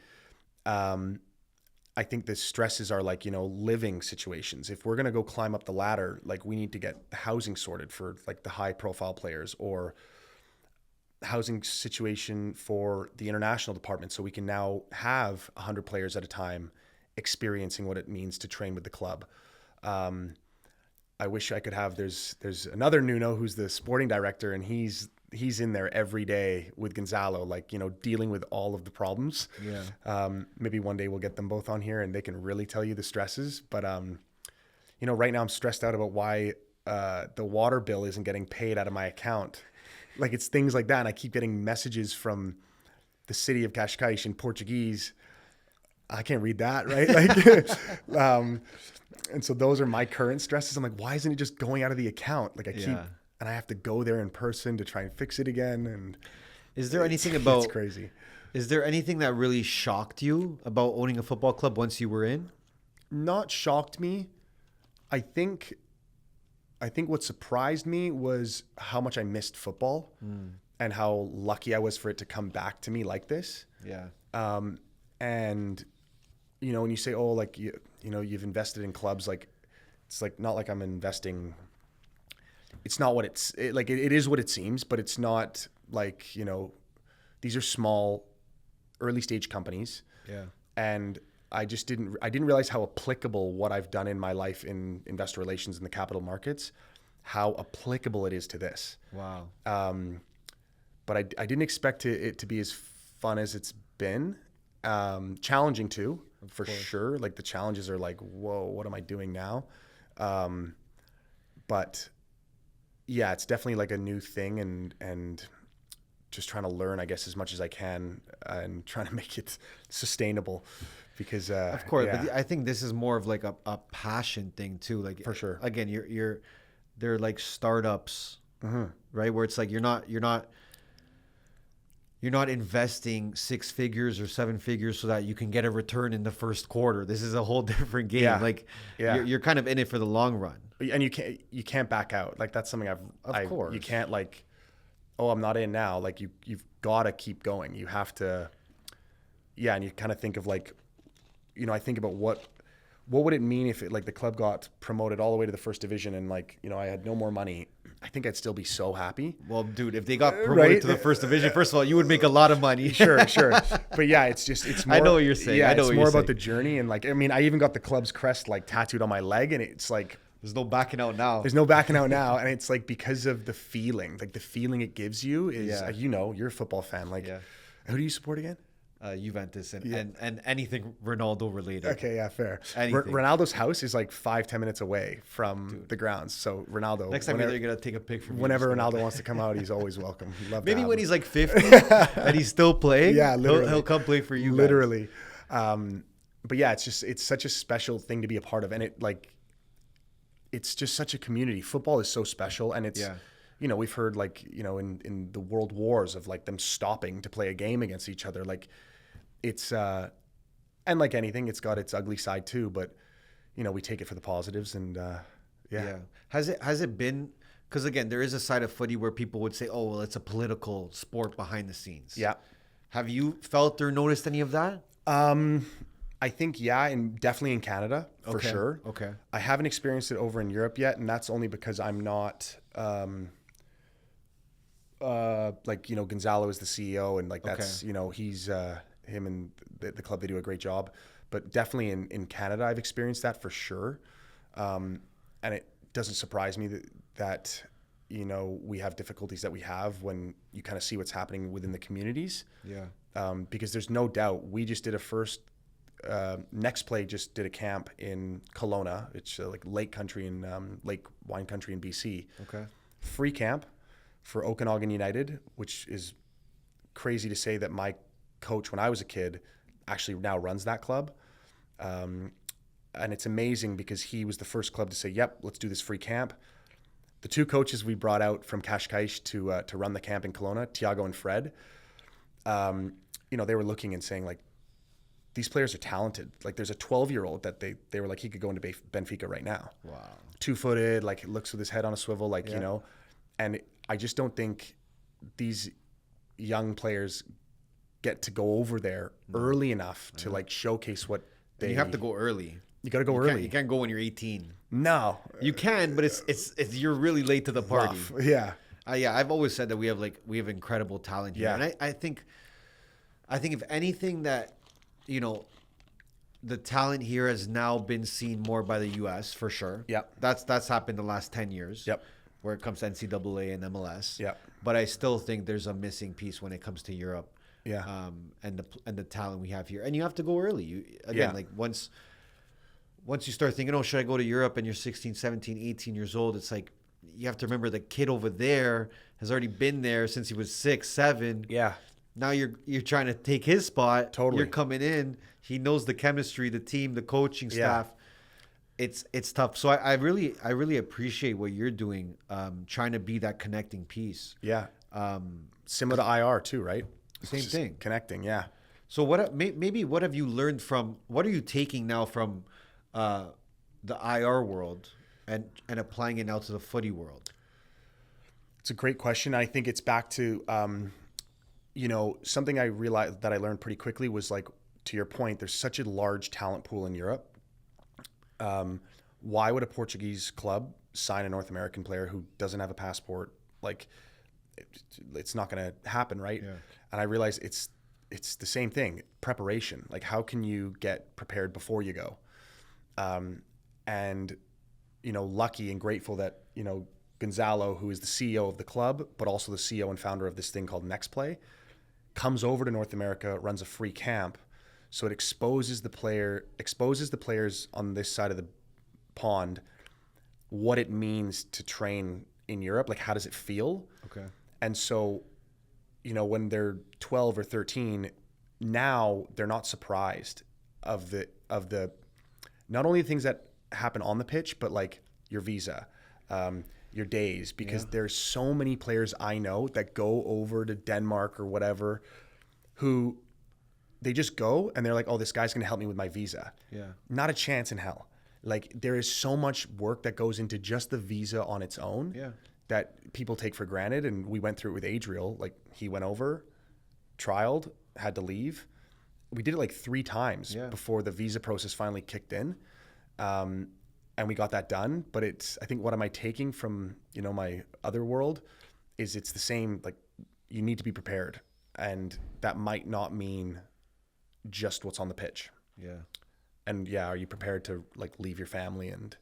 I think the stresses are like, living situations. If we're going to go climb up the ladder, like we need to get the housing sorted for like the high profile players, or housing situation for the international department. So we can now have 100 players at a time experiencing what it means to train with the club. I wish I could have, there's another Nuno who's the sporting director, and he's in there every day with Gonzalo, like, dealing with all of the problems. Yeah. Maybe one day we'll get them both on here and they can really tell you the stresses. But, right now I'm stressed out about why the water bill isn't getting paid out of my account. Like it's things like that. And I keep getting messages from the city of Cascais in Portuguese. I can't read that, right? Like, and so those are my current stresses. I'm like, why isn't it just going out of the account? Like and I have to go there in person to try and fix it again. And is there anything about, it's crazy. Is there anything that really shocked you about owning a football club once you were in? Not shocked me. I think what surprised me was how much I missed football and how lucky I was for it to come back to me like this. Yeah. And, when you say, oh, like, you've invested in clubs, like, it's like, not like I'm investing. It's not what it is what it seems, but it's not like, these are small early stage companies. Yeah. And I didn't realize how applicable what I've done in my life in investor relations in the capital markets, how applicable it is to this. Wow. But I didn't expect it to be as fun as it's been. Challenging too, for sure. Like the challenges are like, whoa, what am I doing now? But yeah, it's definitely like a new thing, and just trying to learn, I guess, as much as I can, and trying to make it sustainable, because Of course, yeah, but I think this is more of like a passion thing too. Like for sure. again, they're like startups, right? Where it's like you're not investing six figures or seven figures so that you can get a return in the first quarter. This is a whole different game. Yeah. Like Yeah. you're kind of in it for the long run. And you can't back out. Like that's something Of course. you can't like, oh, I'm not in now. Like you've got to keep going. You have to, yeah. And you kind of think of like, I think about what would it mean if like the club got promoted all the way to the first division, and like, I had no more money. I think I'd still be so happy. Well, dude, if they got promoted to the first division, first of all, you would make a lot of money. Sure. But yeah, it's more. I know what you're saying. Yeah, I know it's what more you're about saying. the journey, and like, I mean, I even got the club's crest like tattooed on my leg, and it's like, There's no backing out now. there's no backing out now, and it's like because of the feeling, like the feeling it gives you is, Yeah. You're a football fan. Like, Yeah. who do you support again? Juventus and anything Ronaldo related. Okay, yeah, fair. Anything. Ronaldo's house is like 5-10 minutes away from the grounds. So Ronaldo, Next time they're gonna take a pic from you. whenever Ronaldo wants to come out, he's always welcome. Love to Maybe have when him. he's like 50 and he's still playing, Yeah, literally. he'll come play for you guys. Literally. But yeah, it's such a special thing to be a part of, and it's just such a community. Football is so special, and it's we've heard like in the world wars of like them stopping to play a game against each other. Like it's and like anything, it's got its ugly side too, but we take it for the positives, and yeah. Has it been, because again, there is a side of footy where people would say, oh, well, it's a political sport behind the scenes. Yeah. Have you felt or noticed any of that? I think, yeah, and definitely in Canada for sure. Okay. I haven't experienced it over in Europe yet, and that's only because I'm not like Gonzalo is the CEO, and like that's he's him and the club, they do a great job. But definitely in Canada, I've experienced that for sure, and it doesn't surprise me that we have difficulties that we have when you kind of see what's happening within the communities. Yeah. Because there's no doubt we just did a first. Next Play just did a camp in Kelowna. It's like lake country and lake wine country in BC. Okay. Free camp for Okanagan United, which is crazy to say that my coach when I was a kid actually now runs that club. And it's amazing because he was the first club to say, yep, let's do this free camp. The two coaches we brought out from Cascais to run the camp in Kelowna, Tiago and Fred, they were looking and saying like, these players are talented. Like there's a 12-year-old that they were like, he could go into Benfica right now. Wow. 2-footed, like looks with his head on a swivel, like, and I just don't think these young players get to go over there early enough to like showcase what they. You have to go early. You got to go early. You can't go when you're 18. No. You can, but it's you're really late to the party. Rough. Yeah. I've always said that we have incredible talent here. Yeah. And I think if anything that, the talent here has now been seen more by the US for sure. Yep. That's happened the last 10 years. Yep. Where it comes to NCAA and MLS. Yep. But I still think there's a missing piece when it comes to Europe. Yeah. And the talent we have here. And you have to go early. Like once you start thinking, oh, should I go to Europe, and you're 16, 17, 18 years old, it's like you have to remember the kid over there has already been there since he was 6, 7. Yeah. Now you're trying to take his spot. Totally. You're coming in. He knows the chemistry, the team, the coaching staff. It's tough. So I really appreciate what you're doing, trying to be that connecting piece. Yeah. Similar to IR too, right? Same Just thing. Connecting. Yeah. So what have you learned from, what are you taking now from the IR world and applying it now to the footy world? It's a great question. I think it's back to, something I realized that I learned pretty quickly was like, to your point, there's such a large talent pool in Europe. Why would a Portuguese club sign a North American player who doesn't have a passport? Like, it's not going to happen, right? Yeah. And I realized it's the same thing, preparation. Like, how can you get prepared before you go? And, lucky and grateful that, Gonzalo, who is the CEO of the club, but also the CEO and founder of this thing called Next Play, comes over to North America, runs a free camp. So it exposes the players on this side of the pond what it means to train in Europe. Like, how does it feel? Okay. And so, when they're 12 or 13, now they're not surprised of the not only the things that happen on the pitch, but like your visa, your days, because there's so many players I know that go over to Denmark or whatever, who they just go and they're like, oh, this guy's going to help me with my visa. Yeah. Not a chance in hell. Like, there is so much work that goes into just the visa on its own that people take for granted. And we went through it with Adriel. Like, he went over, trialed, had to leave. We did it like 3 times before the visa process finally kicked in. And we got that done. But I think what am I taking from, my other world is it's the same, like, you need to be prepared. And that might not mean just what's on the pitch. Yeah. And are you prepared to like leave your family and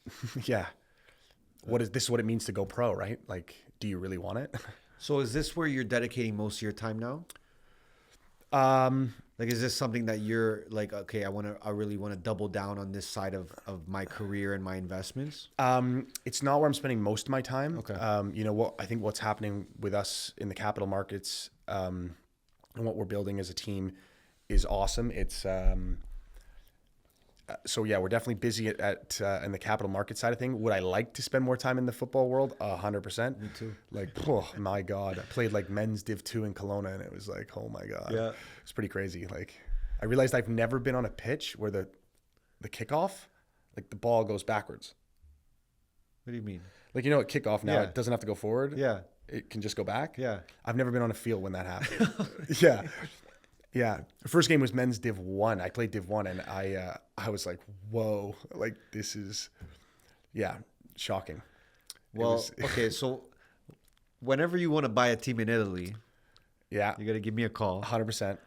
this is what it means to go pro, right? Like, do you really want it? So is this where you're dedicating most of your time now? Like, is this something that you're like, okay, I really want to double down on this side of my career and my investments? It's not where I'm spending most of my time. Okay. I think what's happening with us in the capital markets, and what we're building as a team is awesome. It's, we're definitely busy at in the capital market side of thing. Would I like to spend more time in the football world? 100%. Me too. Like, oh my God, I played like men's Div 2 in Kelowna, and it was like, oh my God. Yeah. It's pretty crazy. Like, I realized I've never been on a pitch where the kickoff, like the ball goes backwards. What do you mean? Like, at kickoff now, it doesn't have to go forward. Yeah. It can just go back. Yeah. I've never been on a field when that happened. Yeah. Yeah. The first game was men's Div 1. I played Div 1 and I was like, whoa, like this is, shocking. Well, okay. So whenever you want to buy a team in Italy, you got to give me a call. 100%.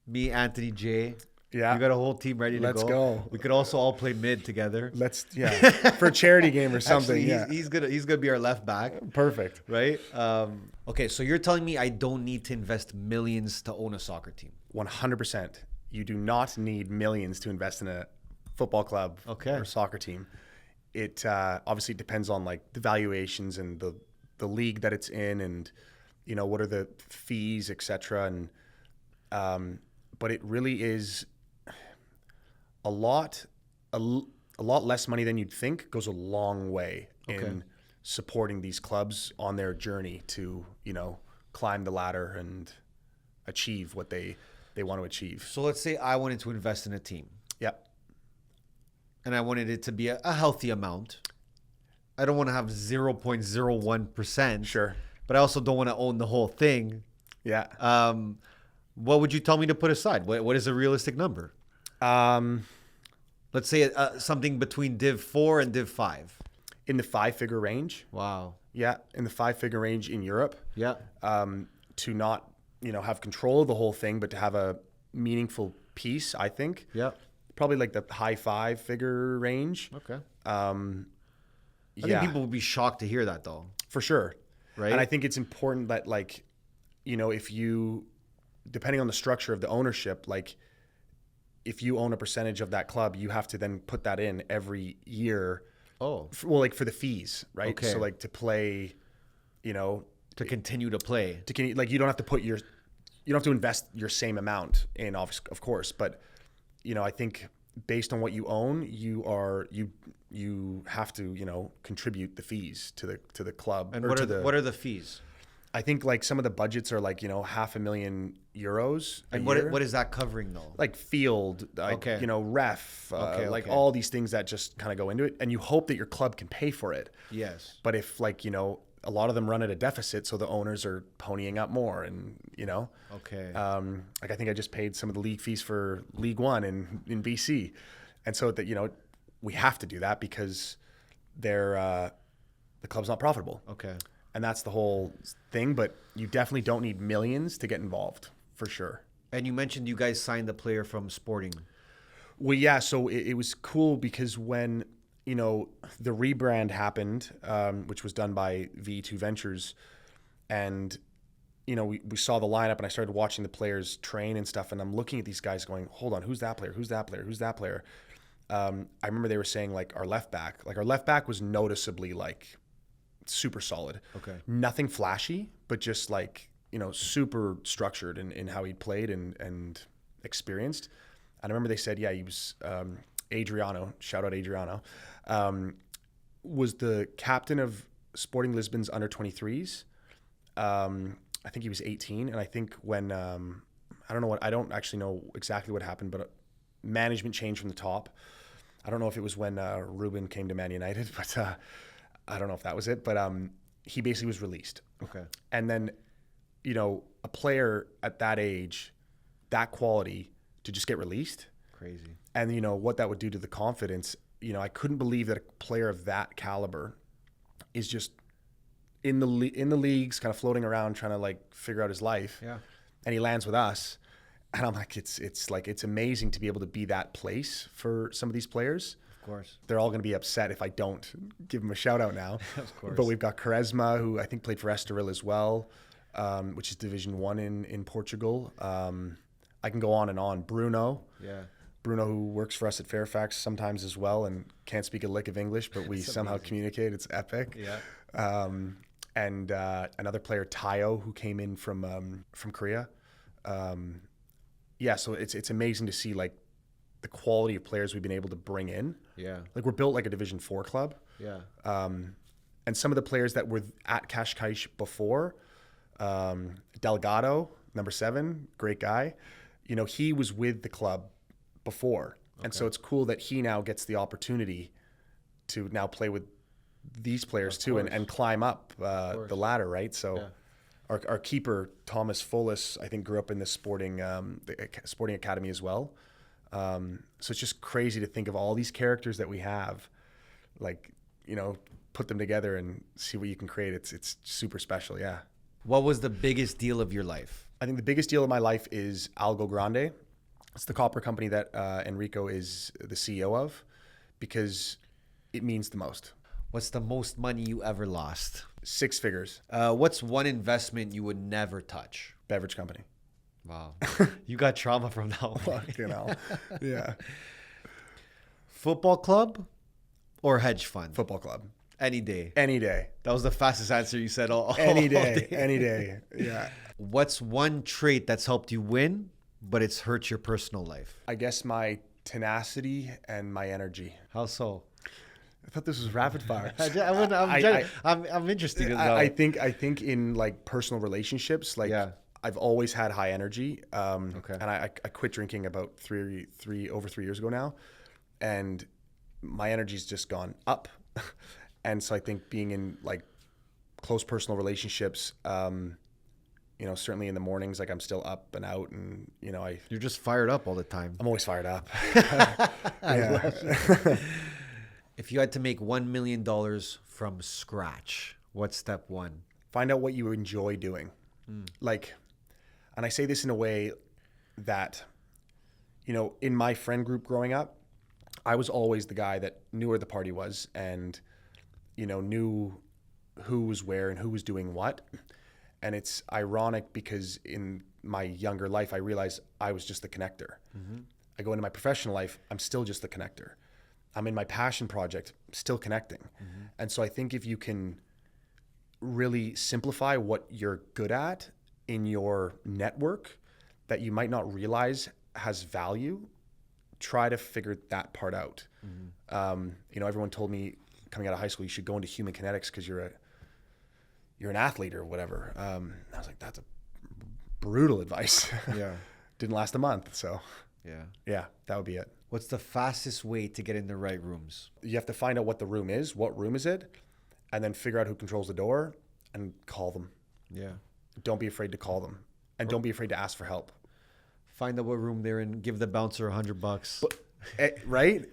Me, Anthony, Jay. Yeah. You got a whole team ready to Let's go. go. We could also all play mid together. For a charity game or something. Actually, he's gonna be our left back. Perfect. Right? Okay, so you're telling me I don't need to invest millions to own a soccer team. 100%. You do not need millions to invest in a football club or soccer team. It obviously depends on like the valuations and the league that it's in, and what are the fees, etc. And but it really is a lot less money than you'd think goes a long way in supporting these clubs on their journey to, climb the ladder and achieve what they want to achieve. So let's say I wanted to invest in a team. Yep. And I wanted it to be a healthy amount. I don't want to have 0.01%. Sure. But I also don't want to own the whole thing. Yeah. What would you tell me to put aside? What is a realistic number? Let's say something between Div 4 and Div 5. In the 5-figure range. Wow. Yeah, in the 5-figure range in Europe. Yeah. To not, have control of the whole thing, but to have a meaningful piece, I think. Yeah. Probably like the high 5-figure range. Okay. I think people would be shocked to hear that, though. For sure. Right. And I think it's important that, like, if you, depending on the structure of the ownership, like, if you own a percentage of that club, you have to then put that in every year. Oh. Like for the fees, right? Okay. So like to play, to continue to play. Like you don't have to you don't have to invest your same amount in, of course, but I think based on what you own, you have to, contribute the fees to the club. And what are the fees? I think like some of the budgets are like, €500,000 And what is that covering though? Like field, like, ref, like all these things that just kind of go into it. And you hope that your club can pay for it. Yes. But if like, a lot of them run at a deficit, so the owners are ponying up more and, Okay. like I think I just paid some of the league fees for League One in BC. And so that, we have to do that because the club's not profitable. Okay. And that's the whole thing, but you definitely don't need millions to get involved, for sure. And you mentioned you guys signed the player from Sporting. Well, yeah, so it was cool because when, the rebrand happened, which was done by V2 Ventures, and, we saw the lineup and I started watching the players train and stuff, and I'm looking at these guys going, hold on, who's that player? Who's that player? Who's that player? I remember they were saying like our left back was noticeably like super solid. Okay. Nothing flashy, but just like, super structured in how he played and experienced. And I remember they said, he was Adriano, shout out Adriano, was the captain of Sporting Lisbon's under 23s. I think he was 18. And I think when, I don't actually know exactly what happened, but management changed from the top. I don't know if it was when Ruben came to Man United, but I don't know if that was it. But he basically was released. Okay. And then, a player at that age, that quality, to just get released. Crazy. And, what that would do to the confidence. I couldn't believe that a player of that caliber is just in the leagues, kind of floating around, trying to like figure out his life. Yeah. And he lands with us. And I'm like, it's amazing to be able to be that place for some of these players. Of course. They're all going to be upset if I don't give them a shout out now. Of course. But we've got Quaresma, who I think played for Estoril as well, which is Division 1 in Portugal. I can go on and on. Bruno. Yeah. Bruno, who works for us at Fairfax sometimes as well and can't speak a lick of English, but we somehow communicate. It's epic. Yeah. And another player, Tayo, who came in from Korea. So it's amazing to see like the quality of players we've been able to bring in. Yeah. Like we're built like a Division 4 club. Yeah. And some of the players that were at Cascais before, Delgado, number 7, great guy. He was with the club before. Okay. And so it's cool that he now gets the opportunity to now play with these players too and climb up the ladder, right? So our keeper, Thomas Fullis, I think grew up in the sporting academy as well. So it's just crazy to think of all these characters that we have, like, put them together and see what you can create. It's super special, yeah. What was the biggest deal of your life? I think the biggest deal of my life is Algo Grande. It's the copper company that Enrico is the CEO of, because it means the most. What's the most money you ever lost? 6 figures. What's one investment you would never touch? Beverage company. Wow. You got trauma from that one. Fucking hell. Yeah. Football club or hedge fund? Football club. Any day. Any day. That was the fastest answer you said all Any day. all day. Any day. Yeah. What's one trait that's helped you win, but it's hurt your personal life? I guess my tenacity and my energy. How so? I thought this was rapid fire. I'm interested as well. I think in like personal relationships, like I've always had high energy. And I quit drinking about over 3 years ago now, and my energy's just gone up. And so I think being in like close personal relationships, certainly in the mornings, like I'm still up and out, and you're just fired up all the time. I'm always fired up. I love it. If you had to make $1 million from scratch, what's step 1? Find out what you enjoy doing. Like, and I say this in a way that, in my friend group growing up, I was always the guy that knew where the party was and, knew who was where and who was doing what. And it's ironic because in my younger life, I realized I was just the connector. Mm-hmm. I go into my professional life, I'm still just the connector. I'm in my passion project, still connecting. Mm-hmm. And so I think if you can really simplify what you're good at in your network that you might not realize has value, try to figure that part out. Mm-hmm. Everyone told me coming out of high school, you should go into human kinetics because you're an athlete or whatever. I was like, that's a brutal advice. Yeah. Didn't last a month. So yeah, that would be it. What's the fastest way to get in the right rooms? You have to find out what the room is, what room is it, and then figure out who controls the door and call them. Yeah. Don't be afraid to call them, and don't be afraid to ask for help. Find out what room they're in, give the bouncer $100. Right?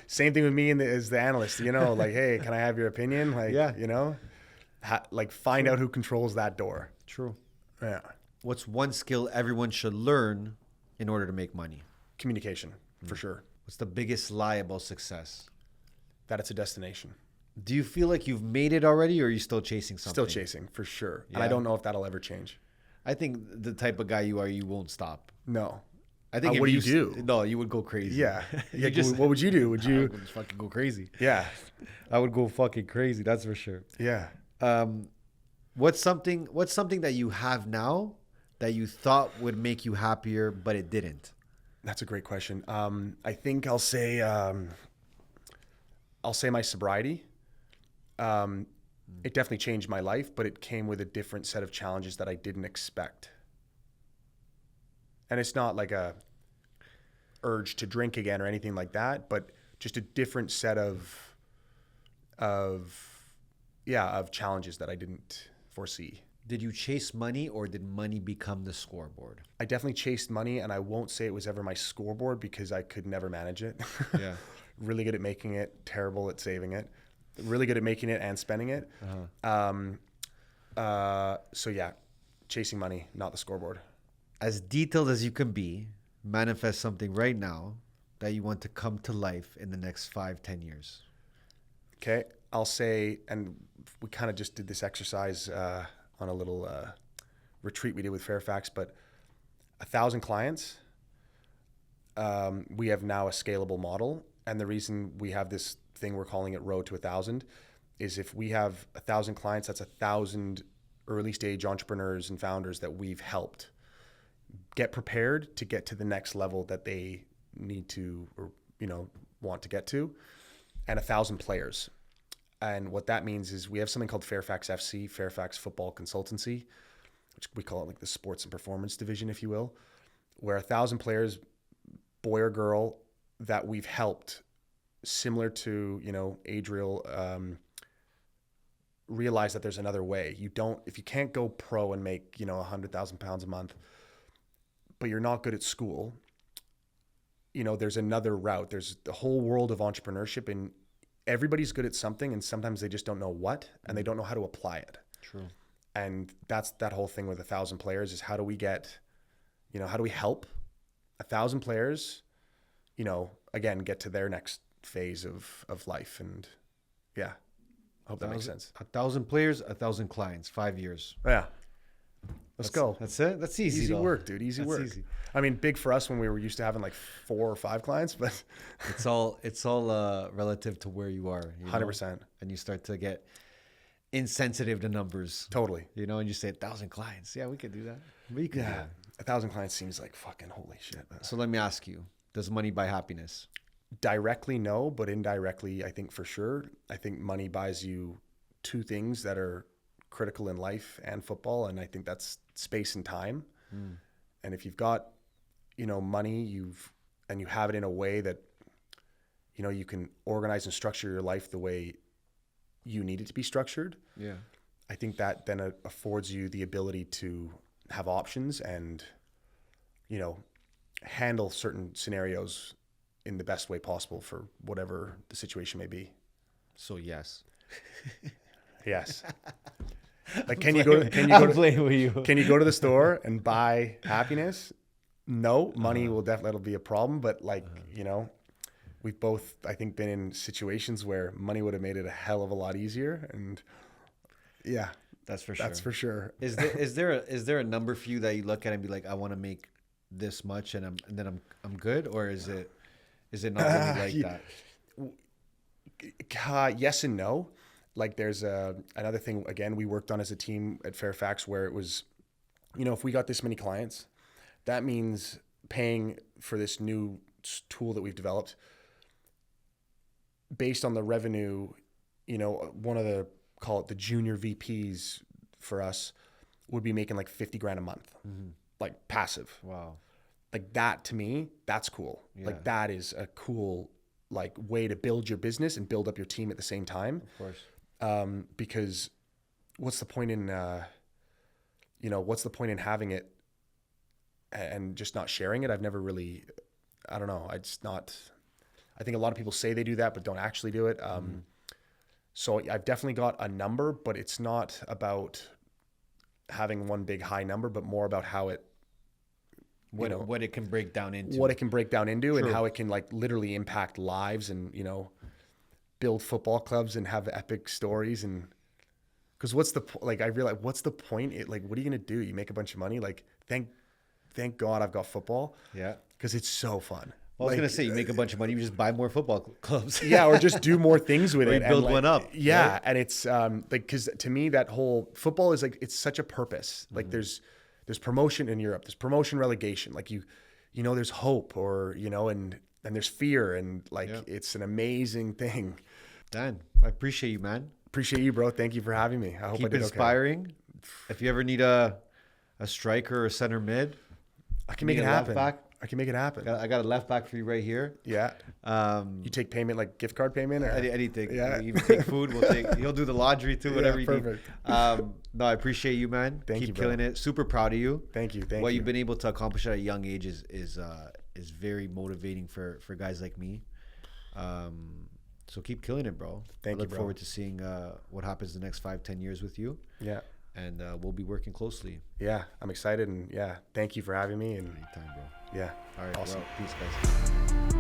Same thing with me as the analyst, like, hey, can I have your opinion? Like, find out who controls that door. True. Yeah. What's one skill everyone should learn in order to make money? Communication, for sure. What's the biggest lie about success? That it's a destination. Do you feel like you've made it already, or are you still chasing something? Still chasing, for sure. Yeah. And I don't know if that'll ever change. I think the type of guy you are, you won't stop. No. I think what do if you do? No, you would go crazy. Yeah. You just What would you do? Would I you? would just fucking go crazy. Yeah. I would go fucking crazy. That's for sure. Yeah. Um, what's something that you have now that you thought would make you happier, but it didn't? That's a great question. I think I'll say my sobriety. It definitely changed my life, but it came with a different set of challenges that I didn't expect. And it's not like a urge to drink again or anything like that, but just a different set of challenges that I didn't foresee. Did you chase money or did money become the scoreboard? I definitely chased money, and I won't say it was ever my scoreboard because I could never manage it. Yeah. Really good at making it, terrible at saving it. Really good at making it and spending it. So yeah, chasing money, not the scoreboard. As detailed as you can be, manifest something right now that you want to come to life in the next 5-10 years. Okay, I'll say, and we kind of just did this exercise on a little retreat we did with Fairfax, but 1,000 clients, we have now a scalable model. And the reason we have this thing, we're calling it Road to 1,000, is if we have 1,000 clients, that's 1,000 early stage entrepreneurs and founders that we've helped get prepared to get to the next level that they need to, or, want to get to, and 1,000 players. And what that means is we have something called Fairfax FC, Fairfax Football Consultancy, which we call it like the sports and performance division, if you will, where 1,000 players, boy or girl, that we've helped, similar to, Adriel, realize that there's another way. If you can't go pro and make, 100,000 pounds a month, but you're not good at school, there's another route. There's the whole world of entrepreneurship, and everybody's good at something, and sometimes they just don't know what, and they don't know how to apply it. True. And that's that whole thing with 1,000 players is how do we help 1,000 players, again, get to their next phase of life. And yeah, I hope that makes sense. 1,000 players, 1,000 clients, 5 years. Yeah. Let's go. That's it. That's easy. Easy work, dude. Easy work. Easy. I mean, big for us when we were used to having like 4 or 5 clients, but It's all relative to where you are. 100%. And you start to get insensitive to numbers. Totally. And you say 1,000 clients. Yeah, we could do that. We could do Yeah. that. 1,000 clients seems like fucking holy shit. So let me ask you, does money buy happiness? Directly, no, but indirectly, I think for sure. I think money buys you 2 things that are critical in life and football, and I think that's space and time. And if you've got, money, you have it in a way that, you can organize and structure your life the way you need it to be structured. Yeah. I think that then affords you the ability to have options and, handle certain scenarios in the best way possible for whatever the situation may be. So yes. Yes. Like, can you go to the store and buy happiness? No, money will that'll be a problem. But we've both, I think, been in situations where money would have made it a hell of a lot easier. And yeah, that's for sure. That's for sure. Is there a number for you that you look at and be like, I want to make this much and then I'm good, or is it not really like that? Yes and no. Like there's another thing, again, we worked on as a team at Fairfax where it was, if we got this many clients, that means paying for this new tool that we've developed based on the revenue. One of the, call it the junior VPs for us, would be making like 50 grand a month, like passive. Wow. Like that, to me, that's cool. Yeah. Like that is a cool way to build your business and build up your team at the same time. Of course. Because what's the point in having it and just not sharing it? I've never really, I don't know. I think a lot of people say they do that, but don't actually do it. So I've definitely got a number, but it's not about having one big high number, but more about how it, what it can break down into. True. And how it can literally impact lives and, build football clubs and have epic stories. And because I realize what's the point? What are you going to do? You make a bunch of money. Thank God I've got football. Yeah. because it's so fun. I was gonna say, you make a bunch of money, you just buy more football clubs. Yeah, or just do more things with Or you it. build one up. Yeah, right? and it's like, because to me that whole football is like, it's such a purpose. Like there's promotion in Europe, there's promotion, relegation. Like you know, there's hope, or you know, and there's fear, and like it's an amazing thing. Dan, I appreciate you, man. Appreciate you, bro. Thank you for having me. I hope I Keep did inspiring. Okay. If you ever need a striker or a center mid, I can make it happen. Back, I can make it happen. I got a left back for you right here. Yeah. You take payment, like gift card payment, or anything. Yeah. Even take food. He'll do the laundry too. Whatever you need. Perfect. No, I appreciate you, man. Thank you, Keep bro. killing it. Super proud of you. Thank you. What you've been able to accomplish at a young age is very motivating for guys like me. So keep killing it, bro. Thank you, I look bro. forward to seeing what happens the next 5-10 years with you. Yeah. And we'll be working closely. Yeah, I'm excited, and thank you for having me. And Anytime, bro. Yeah. All right, awesome. Bro. Peace, guys.